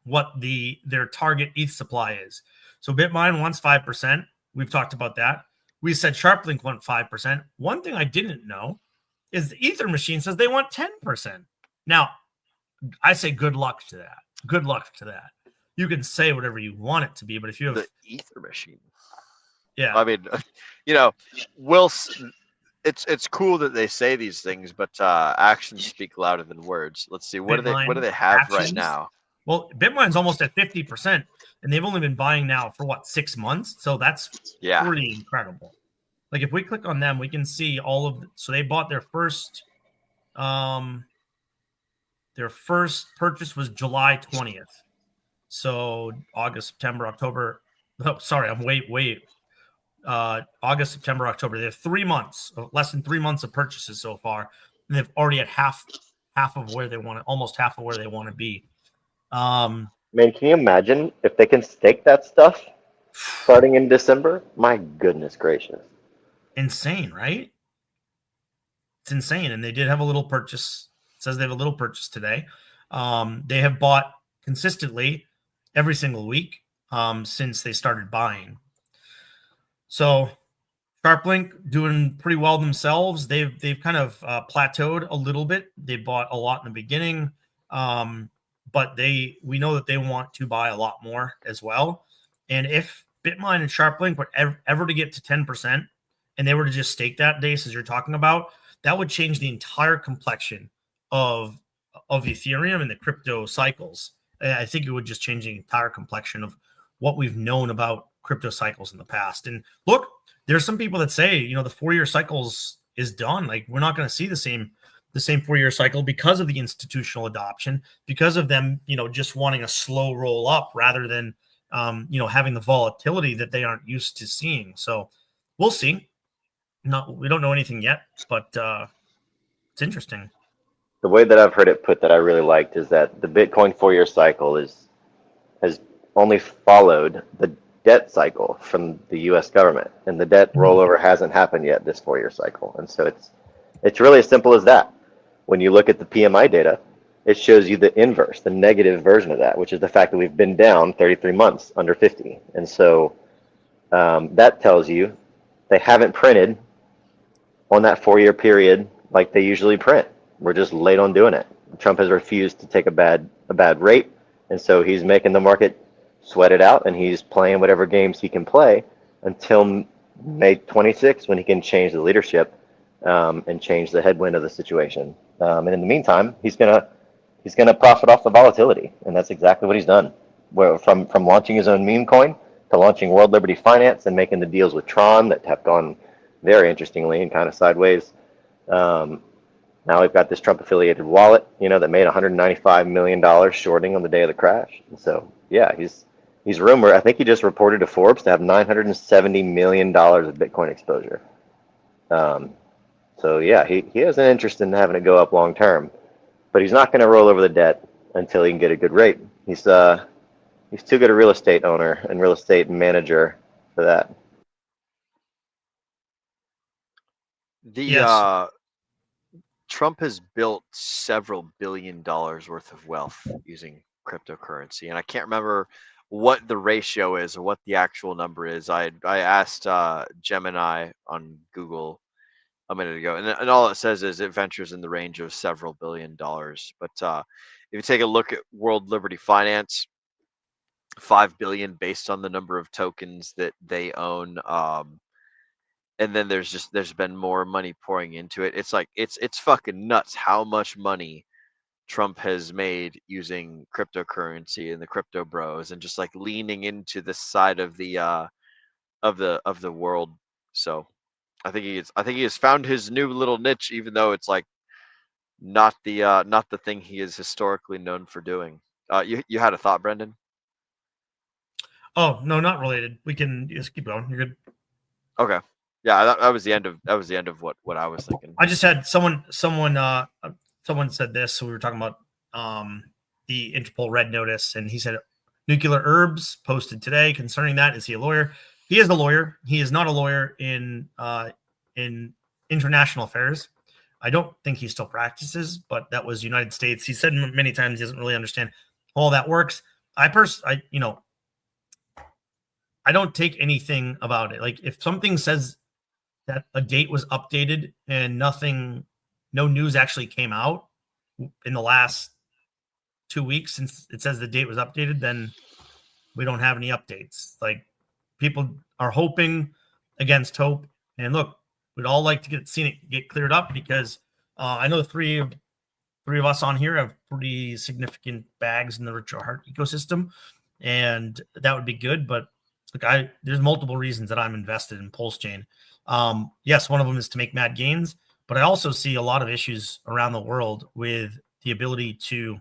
What their target ETH supply is. So Bitmine wants 5%. We've talked about that. We said SharpLink want 5%. One thing I didn't know is the Ether machine says they want 10%. Now, I say good luck to that. Good luck to that. You can say whatever you want it to be, but if you have the Ether machine, yeah, I mean, it's cool that they say these things, but actions speak louder than words. Let's see, what do they have actions right now? Well, Bitmine's almost at 50%, and they've only been buying now for 6 months. So that's pretty incredible. Like if we click on them, we can see all of. So they bought their first purchase was July 20th. So August, September, October. Oh, sorry, I'm way. August, September, October. They have 3 months, less than 3 months of purchases so far, and they've already at half of where they want to, almost half of where they want to be. Man, can you imagine if they can stake that stuff starting in December? My goodness gracious. Insane, right? It's insane. And they did have a little purchase. It says they have a little purchase today. They have bought consistently every single week since they started buying. So SharpLink doing pretty well themselves. They've kind of plateaued a little bit. They bought a lot in the beginning. But we know that they want to buy a lot more as well. And if Bitmine and SharpLink were ever to get to 10%, and they were to just stake that day, as you're talking about, that would change the entire complexion of Ethereum and the crypto cycles. I think it would just change the entire complexion of what we've known about crypto cycles in the past. And look, there's some people that say, you know, the 4-year cycles is done. Like, we're not going to see the same 4-year cycle because of the institutional adoption, because of them, you know, just wanting a slow roll up rather than, you know, having the volatility that they aren't used to seeing. So we'll see. We don't know anything yet, but it's interesting. The way that I've heard it put that I really liked is that the Bitcoin 4-year cycle has only followed the debt cycle from the U.S. government, and the debt rollover hasn't happened yet this 4-year cycle. And so it's really as simple as that. When you look at the PMI data, it shows you the inverse, the negative version of that, which is the fact that we've been down 33 months under 50. And so that tells you they haven't printed on that 4-year period like they usually print. We're just late on doing it. Trump has refused to take a bad rate, and so he's making the market sweat it out, and he's playing whatever games he can play until May 26th, when he can change the leadership and change the headwind of the situation. And in the meantime, he's gonna profit off the volatility, and that's exactly what he's done. Where from launching his own meme coin to launching World Liberty Finance and making the deals with Tron that have gone very interestingly and kind of sideways. Now we've got this Trump-affiliated wallet, you know, that made $195 million shorting on the day of the crash. And so, yeah, he's rumored. I think he just reported to Forbes to have $970 million of Bitcoin exposure. So yeah, he has an interest in having it go up long term, but he's not going to roll over the debt until he can get a good rate. He's too good a real estate owner and real estate manager for that. Trump has built several $billion worth of wealth using cryptocurrency, and I can't remember what the ratio is or what the actual number is. I asked Gemini on Google a minute ago, and all it says is it ventures in the range of several $billion. But if you take a look at World Liberty Finance, 5 billion based on the number of tokens that they own. And then there's been more money pouring into it. It's like it's fucking nuts how much money Trump has made using cryptocurrency and the crypto bros and just like leaning into this side of the world. So I think he has found his new little niche, even though it's like not the thing he is historically known for doing. You had a thought, Brendan? Oh no, not related. We can just keep going. You're good. Okay. Yeah, that was the end of what I was thinking. I just had someone said this. So we were talking about the Interpol red notice, and he said Nuclear Herbs posted today concerning that. Is he a lawyer? He is a lawyer. He is not a lawyer in international affairs. I don't think he still practices, but that was United States. He said many times he doesn't really understand how all that works. I don't take anything about it. Like, if something says that a date was updated and no news actually came out in the last 2 weeks since it says the date was updated, then we don't have any updates. Like, people are hoping against hope. And look, we'd all like to get cleared up, because I know the three of us on here have pretty significant bags in the Richard Heart ecosystem, and that would be good. But look, there's multiple reasons that I'm invested in Pulse Chain. Yes, one of them is to make mad gains, but I also see a lot of issues around the world with the ability to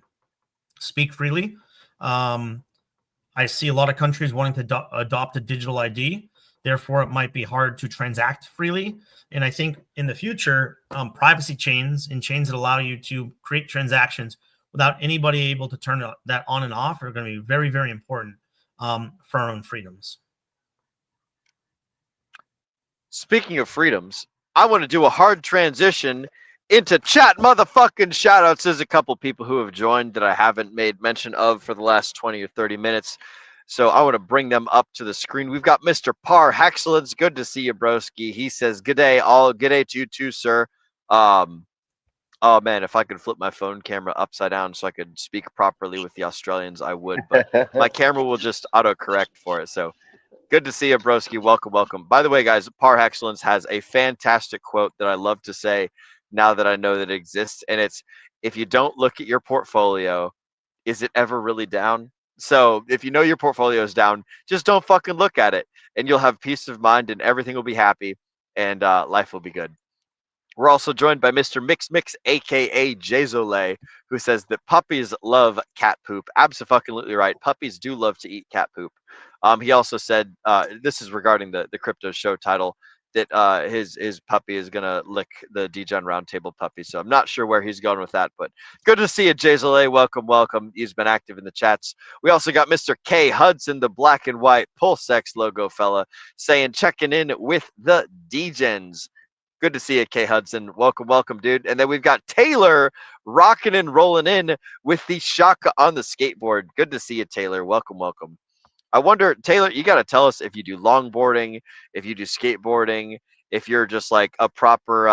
speak freely. I see a lot of countries wanting to adopt a digital ID. Therefore, it might be hard to transact freely. And I think in the future, privacy chains and chains that allow you to create transactions without anybody able to turn that on and off are going to be very, very important for our own freedoms. Speaking of freedoms, I want to do a hard transition into chat motherfucking shoutouts. There's a couple people who have joined that I haven't made mention of for the last 20 or 30 minutes. So I want to bring them up to the screen. We've got Mr. Par Hexcellence. Good to see you, broski. He says, good day to you too, sir. Oh man, if I could flip my phone camera upside down so I could speak properly with the Australians, I would, but my camera will just autocorrect for it. So Good to see you, broski. Welcome, welcome. By the way, guys, Par Excellence has a fantastic quote that I love to say now that I know that it exists, and it's, if you don't look at your portfolio, is it ever really down? So if you know your portfolio is down, just don't fucking look at it, and you'll have peace of mind, and everything will be happy, and life will be good. We're also joined by Mr. Mix, aka Jazole, who says that puppies love cat poop. Absolutely right. Puppies do love to eat cat poop. He also said, this is regarding the crypto show title, that his puppy is gonna lick the DGen Roundtable puppy. So I'm not sure where he's going with that, but good to see you, Jazole. Welcome, welcome. He's been active in the chats. We also got Mr. K Hudson, the black and white Pulsex logo fella, saying checking in with the DGens. Good to see you, K Hudson. Welcome, welcome, dude. And then we've got Taylor rocking and rolling in with the Shaka on the skateboard. Good to see you, Taylor. Welcome, welcome. I wonder, Taylor, you got to tell us if you do longboarding, if you do skateboarding, if you're just like a proper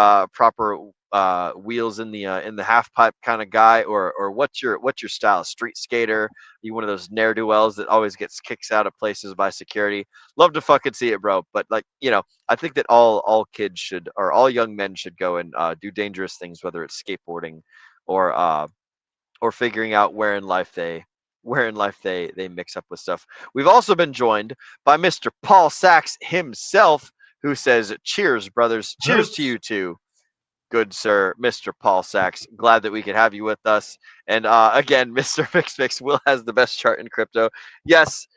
wheels in the half pipe kind of guy, or what's your style? Street skater? You one of those ne'er do wells that always gets kicks out of places by security? Love to fucking see it, bro. But like, I think that all kids should, or all young men should go and do dangerous things, whether it's skateboarding or figuring out where in life they mix up with stuff. We've also been joined by Mr. Paul Sachs himself, who says, cheers, brothers. Cheers to you too, good sir, Mr. Paul Sachs. Glad that we could have you with us. And again, Mr. Fix Will has the best chart in crypto. Yes,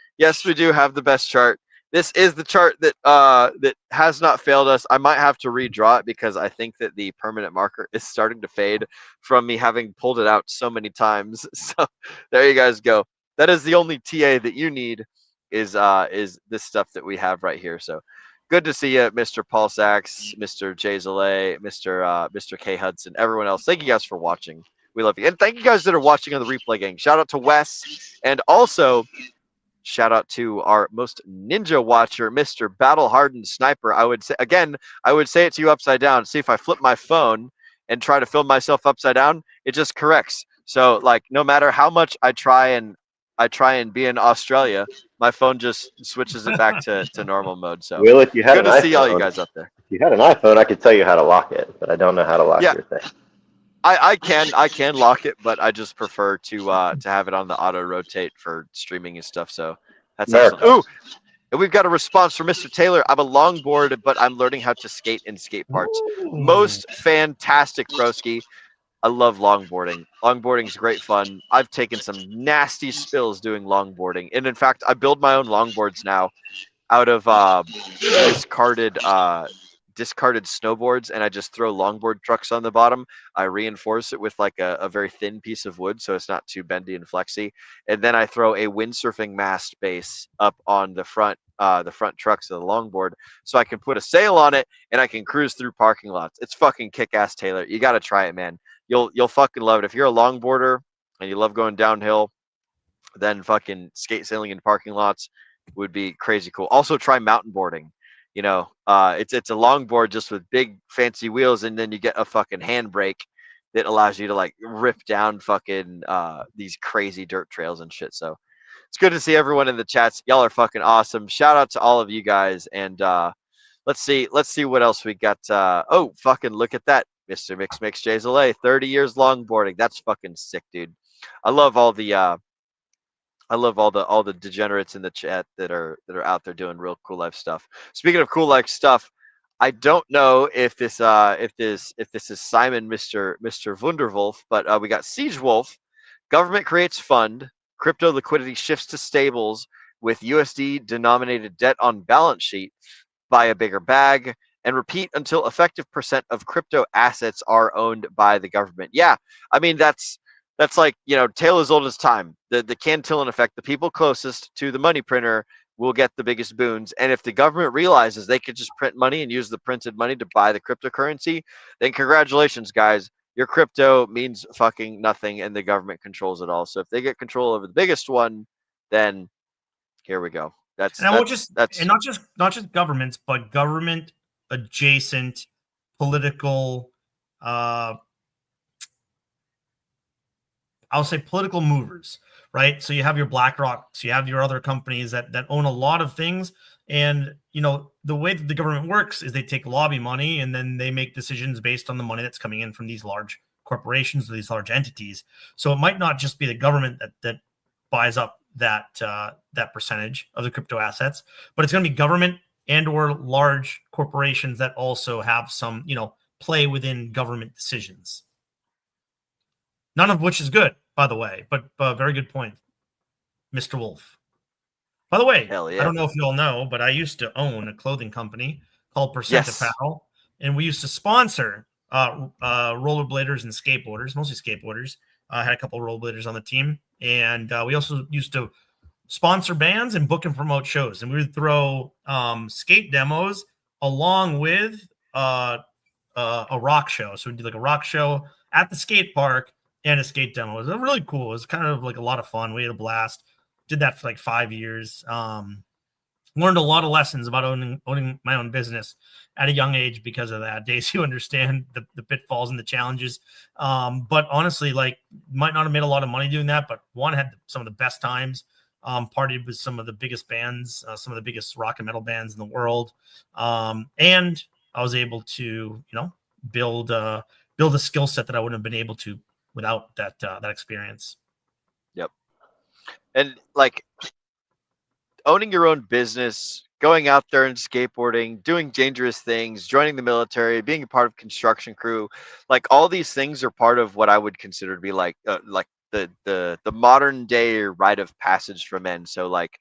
we do have the best chart. This is the chart that that has not failed us. I might have to redraw it because I think that the permanent marker is starting to fade from me having pulled it out so many times. So there you guys go. That is the only TA that you need is this stuff that we have right here. So good to see you, Mr. Paul Sachs, Mr. Jazole, Mr. K Hudson, everyone else. Thank you guys for watching. We love you. And thank you guys that are watching on the replay gang. Shout out to Wes, and also shout out to our most ninja watcher, Mr. Battle Hardened Sniper. I would say it to you upside down. See, if I flip my phone and try to film myself upside down, it just corrects. So like, no matter how much I try and be in Australia, my phone just switches it back to normal mode. So Will, if you had good to see all you guys up there. If you had an iPhone, I could tell you how to lock it, but I don't know how to lock your thing. I can lock it, but I just prefer to have it on the auto rotate for streaming and stuff. So that's excellent. Ooh, and we've got a response from Mr. Taylor. I'm a longboard, but I'm learning how to skate in skate parts. Most fantastic, broski. I love longboarding. Longboarding is great fun. I've taken some nasty spills doing longboarding, and in fact, I build my own longboards now out of discarded snowboards, and I just throw longboard trucks on the bottom. I reinforce it with like a very thin piece of wood so it's not too bendy and flexy, and then I throw a windsurfing mast base up on the front trucks of the longboard so I can put a sail on it and I can cruise through parking lots. It's fucking kick-ass, Taylor. You got to try it, man. You'll fucking love it. If you're a longboarder and you love going downhill, then fucking skate sailing in parking lots would be crazy cool. Also try mountain boarding. It's a longboard just with big fancy wheels, and then you get a fucking handbrake that allows you to like rip down fucking these crazy dirt trails and shit. So it's good to see everyone in the chats. Y'all are fucking awesome. Shout out to all of you guys. And let's see what else we got. Oh, fucking look at that, Mr. Mix Jazole, 30 years longboarding. That's fucking sick, dude. I love all the degenerates in the chat that are out there doing real cool life stuff. Speaking of cool life stuff, I don't know if this is Simon, Mr. Wunderwolf, but we got Siege Wolf. Government creates fund. Crypto liquidity shifts to stables with USD denominated debt on balance sheet. Buy a bigger bag and repeat until effective percent of crypto assets are owned by the government. Yeah, I mean that's like, tale as old as time. The Cantillon effect, the people closest to the money printer will get the biggest boons. And if the government realizes they could just print money and use the printed money to buy the cryptocurrency, then congratulations, guys. Your crypto means fucking nothing and the government controls it all. So if they get control over the biggest one, then here we go. That's not just governments, but government adjacent political I'll say political movers, right? So you have your BlackRock, so you have your other companies that own a lot of things And, the way that the government works is they take lobby money and then they make decisions based on the money that's coming in from these large corporations or these large entities. So it might not just be the government that buys up that percentage of the crypto assets, but it's going to be government and or large corporations that also have some, play within government decisions. None of which is good, by the way, but very good point, Mr. Wolf. By the way, Hell yeah. I don't know if you all know, but I used to own a clothing company called Percent Apparel, and we used to sponsor rollerbladers and skateboarders, mostly skateboarders. I had a couple of rollerbladers on the team, and we also used to sponsor bands and book and promote shows. And we would throw skate demos along with a rock show. So we'd do like a rock show at the skate park and a skate demo. It was really cool. It was kind of like a lot of fun. We had a blast. Did that for like 5 years. Learned a lot of lessons about owning my own business at a young age because of that. Days, you understand the pitfalls and the challenges. But honestly, like, might not have made a lot of money doing that, but one, had some of the best times. Partied with some of the biggest bands, some of the biggest rock and metal bands in the world. And I was able to, build a skill set that I wouldn't have been able to without that experience. Yep. And like owning your own business, going out there and skateboarding, doing dangerous things, joining the military, being a part of construction crew, like all these things are part of what I would consider to be like the modern day rite of passage for men. So like,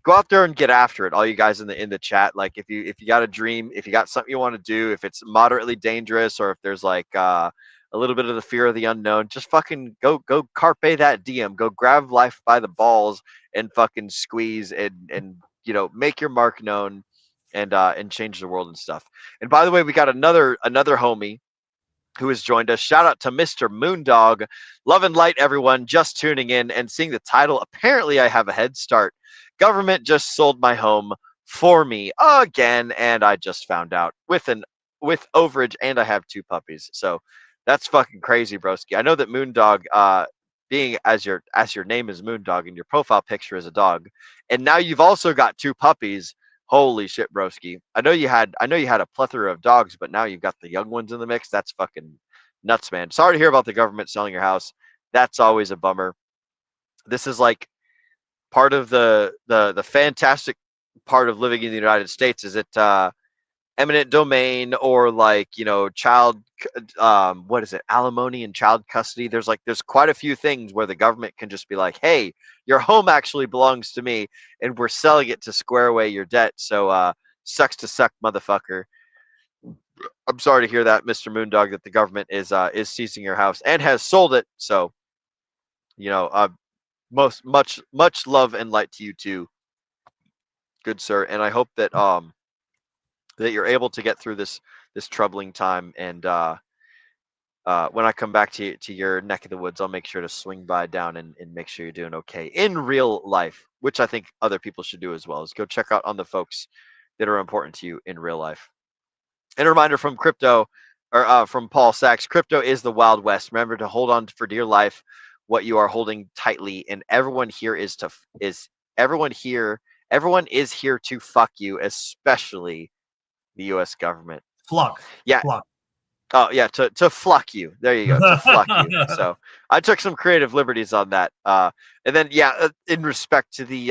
go out there and get after it, all you guys in the chat. Like if you got a dream, if you got something you want to do, if it's moderately dangerous, or if there's like a little bit of the fear of the unknown, just fucking go carpe that diem, go grab life by the balls and fucking squeeze and make your mark known and change the world and stuff. And by the way, we got another homie who has joined us. Shout out to Mr. Moondog. Love and light, everyone. Just tuning in and seeing the title. Apparently, I have a head start. Government just sold my home for me again, and I just found out with overage, and I have 2 puppies. So that's fucking crazy, broski. I know that Moondog, being as your name is Moondog and your profile picture is a dog, and now you've also got 2 puppies. Holy shit, broski. I know you had a plethora of dogs, but now you've got the young ones in the mix. That's fucking nuts, man. Sorry to hear about the government selling your house. That's always a bummer. This is like part of the fantastic part of living in the United States is it eminent domain or like, child what is it, alimony and child custody. There's quite a few things where the government can just be like, hey, your home actually belongs to me and we're selling it to square away your debt. So sucks to suck, motherfucker. I'm sorry to hear that, Mr. Moondog, that the government is seizing your house and has sold it. So much love and light to you too, good sir. And I hope that that you're able to get through this troubling time. And when I come back to your neck of the woods, I'll make sure to swing by down and make sure you're doing okay in real life, which I think other people should do as well, is go check out on the folks that are important to you in real life. And a reminder from from Paul Sachs, crypto is the Wild West. Remember to hold on for dear life what you are holding tightly, and everyone is here to fuck you, especially the U.S. government. Fluck. Yeah. Fluck. Oh yeah, to fluck you. There you go, to fluck you. So I took some creative liberties on that. And then in respect to the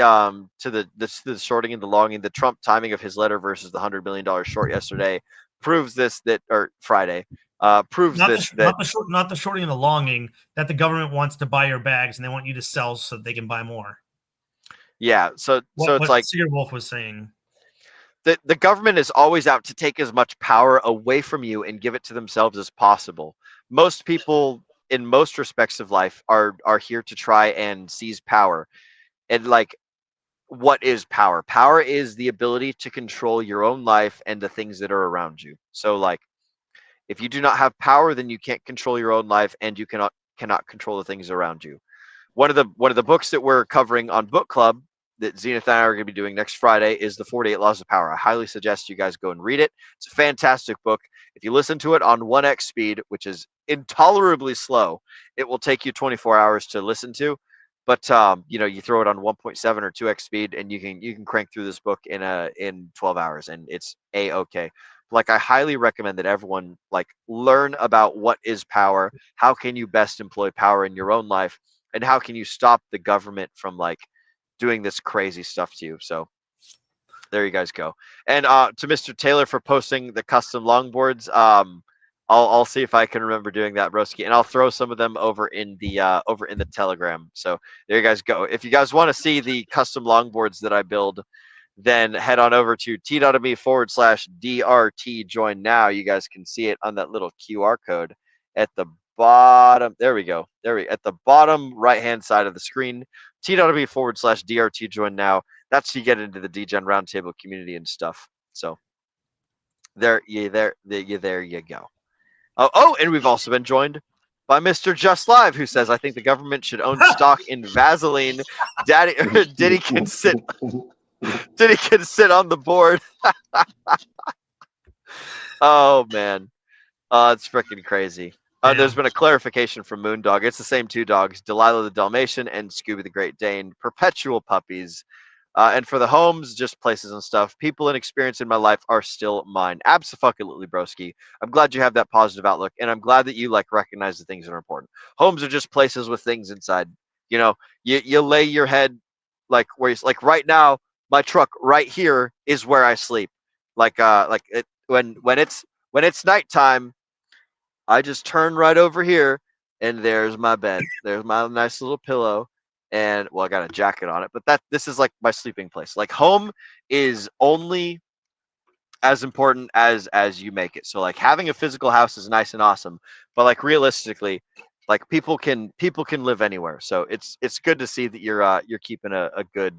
shorting and the longing, the Trump timing of his letter versus the $100 million short yesterday proves this, or Friday proves not this. Not the shorting and the longing, that the government wants to buy your bags and they want you to sell so that they can buy more. Yeah. So it's like Seer Wolf was saying. The government is always out to take as much power away from you and give it to themselves as possible. Most people, in most respects of life, are here to try and seize power. And like, what is power? Power is the ability to control your own life and the things that are around you. So like, if you do not have power, then you can't control your own life, and you cannot control the things around you. One of the books that we're covering on book club that Zenith and I are going to be doing next Friday is the 48 Laws of Power. I highly suggest you guys go and read it. It's a fantastic book. If you listen to it on 1x speed, which is intolerably slow, it will take you 24 hours to listen to. But you throw it on 1.7 or 2x speed, and you can crank through this book in 12 hours, and it's okay. Like, I highly recommend that everyone learn about what is power, how can you best employ power in your own life, and how can you stop the government from doing this crazy stuff to you. So there you guys go. And to Mr. Taylor for posting the custom longboards. I'll see if I can remember doing that, Broski, and I'll throw some of them over in the Telegram. So there you guys go. If you guys want to see the custom longboards that I build, then head on over to t.me/DRT join now. You guys can see it on that little QR code at the bottom. There we go. At the bottom right hand side of the screen. T.me/DRT join now. That's how you get into the DGen Roundtable community and stuff. So there you go. Oh, and we've also been joined by Mr. Just Live, who says, "I think the government should own stock in Vaseline." Daddy, Diddy can sit on the board. Oh man, it's freaking crazy. There's been a clarification from Moondog. It's the same two dogs, Delilah the Dalmatian and Scooby the Great Dane, perpetual puppies. And for the homes, just places and stuff, people and experience in my life are still mine. Absolutely, broski. I'm glad you have that positive outlook, and I'm glad that you recognize the things that are important. Homes are just places with things inside. You lay your head where you right now. My truck right here is where I sleep. When it's nighttime, I just turn right over here, and there's my bed. There's my nice little pillow. And I got a jacket on it, but this is my sleeping place. Home is only as important as you make it. So having a physical house is nice and awesome, but realistically, people can live anywhere. So it's good to see that you're keeping a good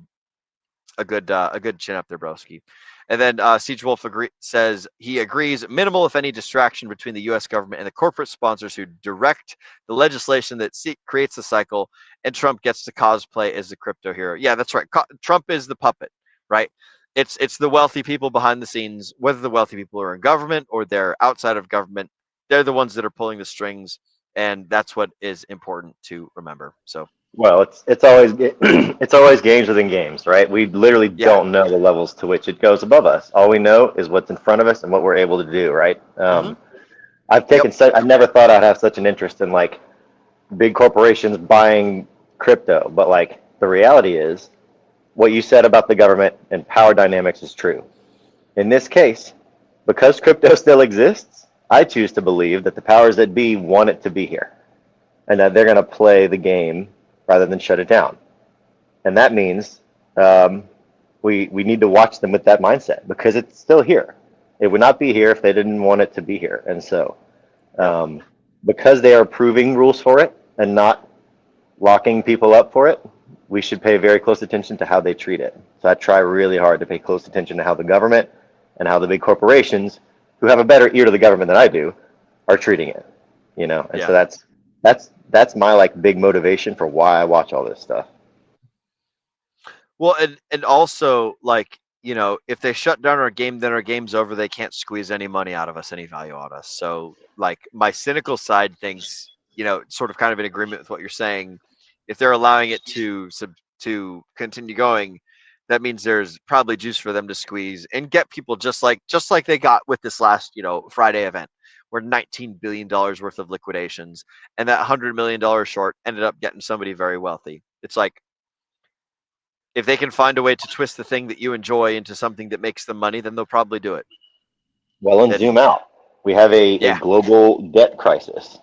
chin up there, broski. And then Siege Wolf says he agrees minimal, if any, distraction between the U.S. government and the corporate sponsors who direct the legislation that creates the cycle, and Trump gets to cosplay as the crypto hero. Yeah, that's right. Trump is the puppet, right? It's the wealthy people behind the scenes, whether the wealthy people are in government or they're outside of government, they're the ones that are pulling the strings, and that's what is important to remember. So. Well, it's always games within games, right? We literally don't know the levels to which it goes above us. All we know is what's in front of us and what we're able to do, right? I've never thought I'd have such an interest in big corporations buying crypto, but the reality is what you said about the government and power dynamics is true. In this case, because crypto still exists, I choose to believe that the powers that be want it to be here, and that they're going to play the game rather than shut it down. And that means we need to watch them with that mindset, because it's still here. It would not be here if they didn't want it to be here. And so because they are approving rules for it and not locking people up for it, we should pay very close attention to how they treat it. So I try really hard to pay close attention to how the government and how the big corporations, who have a better ear to the government than I do, are treating it. And so that's my big motivation for why I watch all this stuff. Well, and also if they shut down our game, then our game's over. They can't squeeze any money out of us, any value out of us. So my cynical side thinks, sort of kind of in agreement with what you're saying. If they're allowing it to continue going, that means there's probably juice for them to squeeze and get people just like they got with this last Friday event, where $19 billion worth of liquidations, and that $100 million short ended up getting somebody very wealthy. It's if they can find a way to twist the thing that you enjoy into something that makes them money, then they'll probably do it. Well, and zoom out. We have a global debt crisis.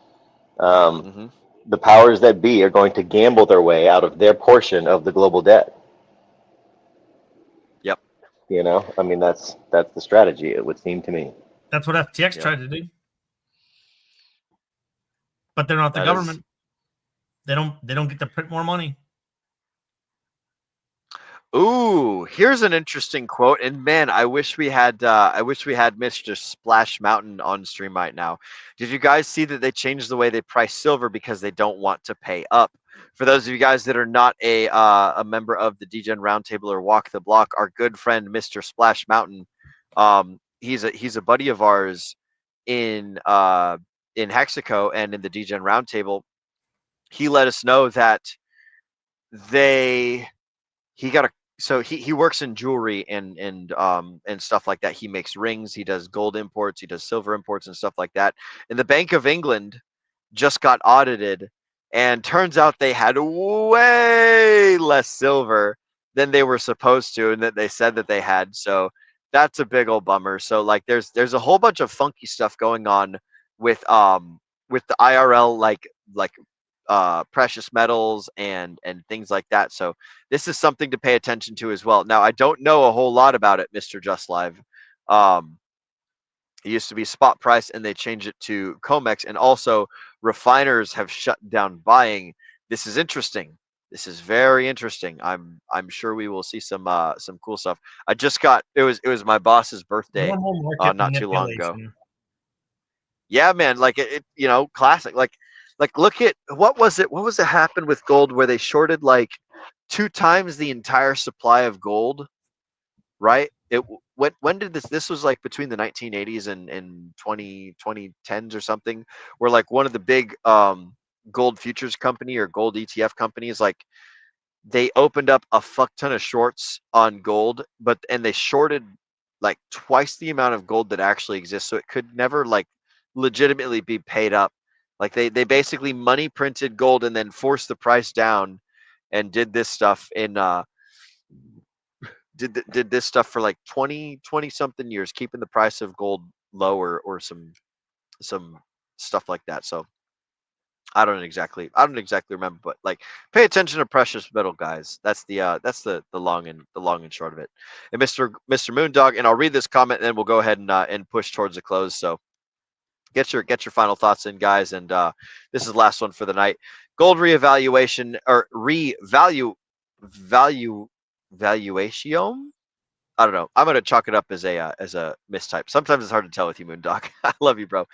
The powers that be are going to gamble their way out of their portion of the global debt. Yep. That's the strategy, it would seem to me. That's what FTX tried to do. But they're not the government. They don't get to print more money. Ooh, here's an interesting quote. And man, I wish we had Mr. Splash Mountain on stream right now. Did you guys see that they changed the way they price silver because they don't want to pay up? For those of you guys that are not a member of the DGen Roundtable or Walk the Block, our good friend Mr. Splash Mountain, he's a buddy of ours in Hexaco and in the DGen Roundtable. He let us know that he works in jewelry and stuff like that. He makes rings, he does gold imports, he does silver imports and stuff like that. And the Bank of England just got audited, and turns out they had way less silver than they were supposed to and that they said that they had. So that's a big old bummer. So like there's a whole bunch of funky stuff going on with the IRL, precious metals and things like that. So this is something to pay attention to as well. Now I don't know a whole lot about it, Mr. Just Live. It used to be spot price and they changed it to COMEX, and also refiners have shut down buying. This is interesting. This is very interesting. I'm sure we will see some cool stuff. I just got it was my boss's birthday Normal market not too long ago. manipulation. Yeah, man, like it classic. Like look at what was it happened with gold where they shorted like 2 times the entire supply of gold, right? When did this was like between the 1980s and 2010s or something, where like one of the big gold futures company or gold ETF companies, like they opened up a fuck ton of shorts on gold, and they shorted like twice the amount of gold that actually exists, so it could never like legitimately be paid up. Like they basically money printed gold and then forced the price down, and did this stuff in did this stuff for like 20 something years, keeping the price of gold lower or some stuff like that. So I don't exactly remember, but like pay attention to precious metal, guys. That's the long and short of it. And Mr. Moondog, and I'll read this comment and then we'll go ahead and push towards the close. So get your final thoughts in, guys, and this is the last one for the night. Gold reevaluation or valuation. I don't know. I'm gonna chalk it up as a mistype. Sometimes it's hard to tell with you, Moondog. I love you, bro.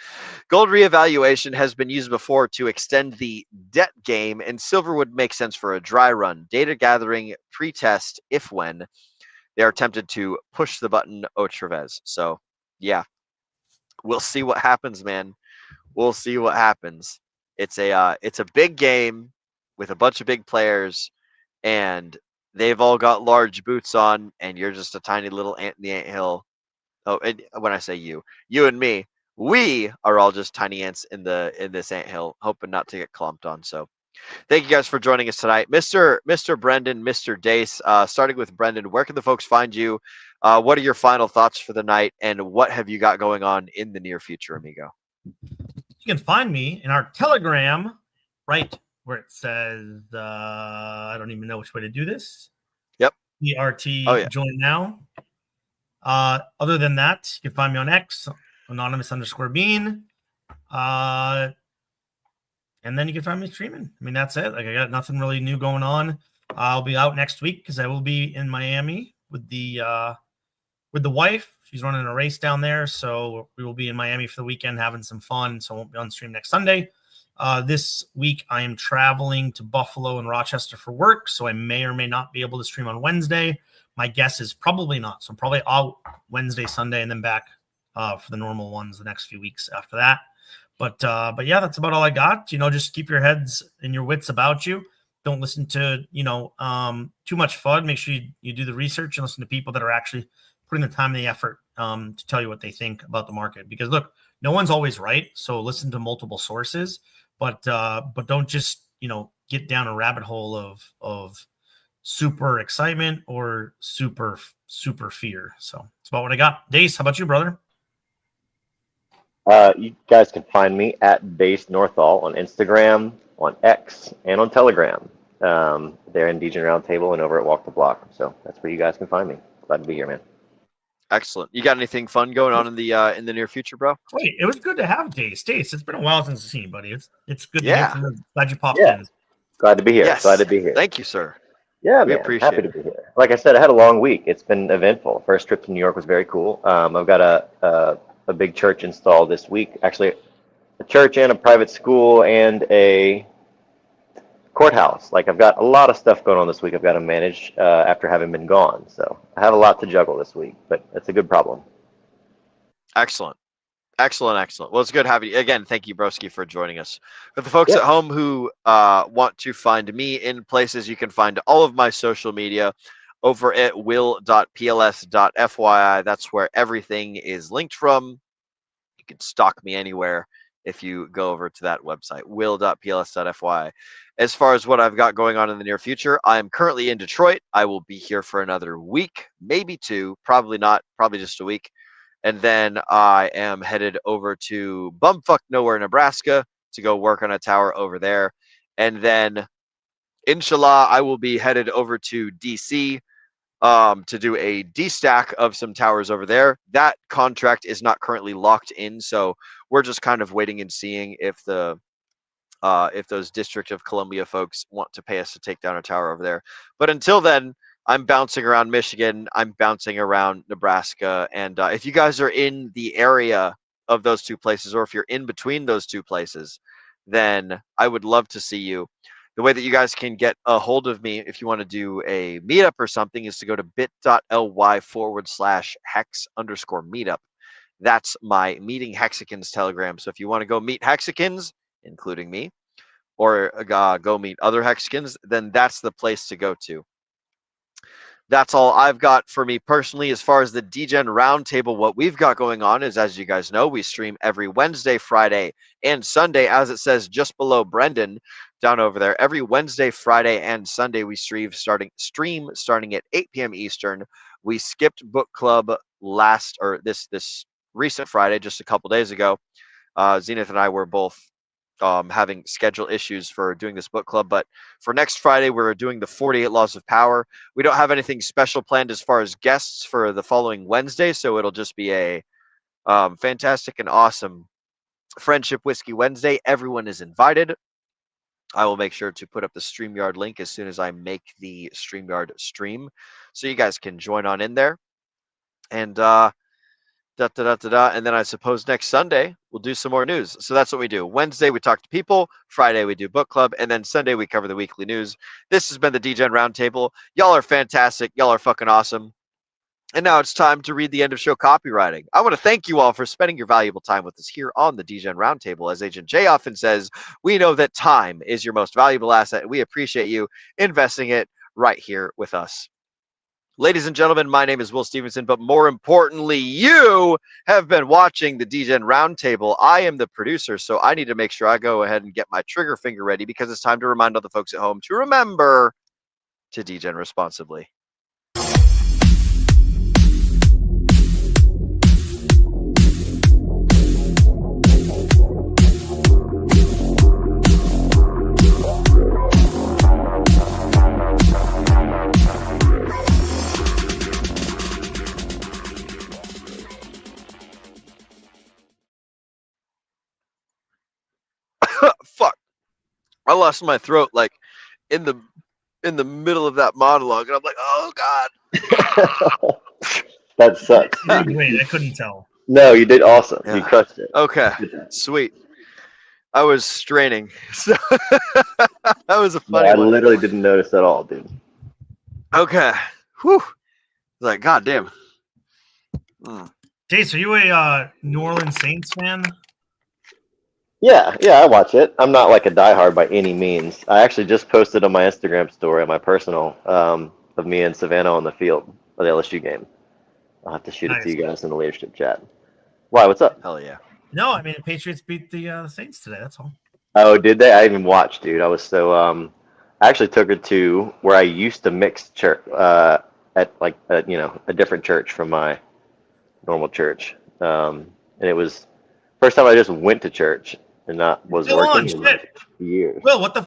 Gold reevaluation has been used before to extend the debt game, and silver would make sense for a dry run. Data gathering pre-test if when they are tempted to push the button au travers. So yeah, we'll see what happens, man. We'll see what happens. It's a big game with a bunch of big players, and they've all got large boots on, and you're just a tiny little ant in the anthill. Oh, and when I say you and me, we are all just tiny ants in this anthill, hoping not to get clumped on. So thank you guys for joining us tonight. Mr. Brendan, Mr. Dace, starting with Brendan, where can the folks find you? What are your final thoughts for the night, and what have you got going on in the near future, amigo? You can find me in our Telegram, right where it says, I don't even know which way to do this. Yep. DRT, join now. Other than that, you can find me on X, anonymous_bean. And then you can find me streaming. I mean, that's it. Like, I got nothing really new going on. I'll be out next week because I will be in Miami with the wife. She's running a race down there, so we will be in Miami for the weekend having some fun. So I won't be on stream next Sunday. This week I am traveling to Buffalo and Rochester for work, so I may or may not be able to stream on Wednesday. My guess is probably not. So I'm probably out Wednesday, Sunday, and then back for the normal ones the next few weeks after that. But yeah, that's about all I got. Just keep your heads and your wits about you. Don't listen to, too much FUD. Make sure you do the research and listen to people that are actually putting the time and the effort to tell you what they think about the market. Because look, no one's always right. So listen to multiple sources, but don't just, get down a rabbit hole of super excitement or super fear. So that's about what I got. Dace, how about you, brother? You guys can find me at Base Northall on Instagram, on X, and on Telegram. There in DJ Roundtable and over at Walk the Block. So that's where you guys can find me. Glad to be here, man. Excellent. You got anything fun going on in the near future, bro? Wait, it was good to have Dace. Dace, it's been a while since I've seen you, buddy. It's good to Yeah. hear from you. Glad you popped in. Glad to be here. Yes. Glad to be here. Thank you, sir. Yeah, We man. appreciate Happy it. to be here. Like I said, I had a long week. It's been eventful. First trip to New York was very cool. I've got a big church installed this week. Actually, a church and a private school and a courthouse. Like, I've got a lot of stuff going on this week I've got to manage after having been gone. So I have a lot to juggle this week, but that's a good problem. Excellent. Excellent, excellent. Well, it's good having you again. Thank you, Broski, for joining us. For the folks Yep. at home who want to find me in places, you can find all of my social media over at will.pls.fyi. That's where everything is linked from. You can stalk me anywhere if you go over to that website, will.pls.fyi. As far as what I've got going on in the near future, I am currently in Detroit. I will be here for another week, maybe two, probably not, probably just a week. And then I am headed over to bumfuck nowhere, Nebraska to go work on a tower over there. And then, inshallah, I will be headed over to DC to do a destack of some towers over there. That contract is not currently locked in, so we're just kind of waiting and seeing if those District of Columbia folks want to pay us to take down a tower over there. But until then, I'm bouncing around Michigan. I'm bouncing around Nebraska. And if you guys are in the area of those two places, or if you're in between those two places, then I would love to see you. The way that you guys can get a hold of me if you want to do a meetup or something is to go to bit.ly/hex_meetup. That's my Meeting Hexicans Telegram. So if you want to go meet Hexicans, including me, or go meet other Hexicans, then that's the place to go to. That's all I've got for me personally. As far as the DGen Roundtable, what we've got going on is, as you guys know, we stream every Wednesday, Friday, and Sunday, as it says just below Brendan down over there. Every Wednesday, Friday, and Sunday, we stream starting at 8 p.m. Eastern. We skipped book club this recent Friday, just a couple days ago. Zenith and I were both having schedule issues for doing this book club, but for next Friday we're doing the 48 Laws of Power. We don't have anything special planned as far as guests for the following Wednesday, so it'll just be a fantastic and awesome Friendship Whiskey Wednesday. Everyone is invited. I will make sure to put up the StreamYard link as soon as I make the StreamYard stream, so you guys can join on in there. And and then I suppose next Sunday we'll do some more news. So that's what we do. Wednesday we talk to people. Friday we do book club, and then Sunday we cover the weekly news. This has been the DGen Roundtable. Y'all are fantastic. Y'all are fucking awesome. And now it's time to read the end of show copywriting. I want to thank you all for spending your valuable time with us here on the DGen Roundtable. As Agent Jay often says, we know that time is your most valuable asset, and we appreciate you investing it right here with us. Ladies and gentlemen, my name is Will Stevenson, but more importantly, you have been watching the DGen Roundtable. I am the producer, so I need to make sure I go ahead and get my trigger finger ready, because it's time to remind all the folks at home to remember to DGen responsibly. Fuck. I lost my throat like in the middle of that monologue, and I'm like, oh God. That sucks. Wait, I couldn't tell. No, you did awesome. Yeah. You crushed it. Okay, sweet. I was straining. So that was a funny I one. literally didn't notice at all, dude. Okay. Whew. Like, God damn. Jace, are you a New Orleans Saints fan? Yeah, I watch it. I'm not like a diehard by any means. I actually just posted on my Instagram story, on my personal, of me and Savannah on the field of the LSU game. I'll have to shoot it to you guys in the leadership chat. Why? What's up? Hell yeah. No, I mean the Patriots beat the Saints today. That's all. Oh, did they? I didn't even watch, dude. I was so I actually took her to where I used to mix church at like a different church from my normal church, and it was first time I just went to church and not was Still working on, in shit. like years. Will, what the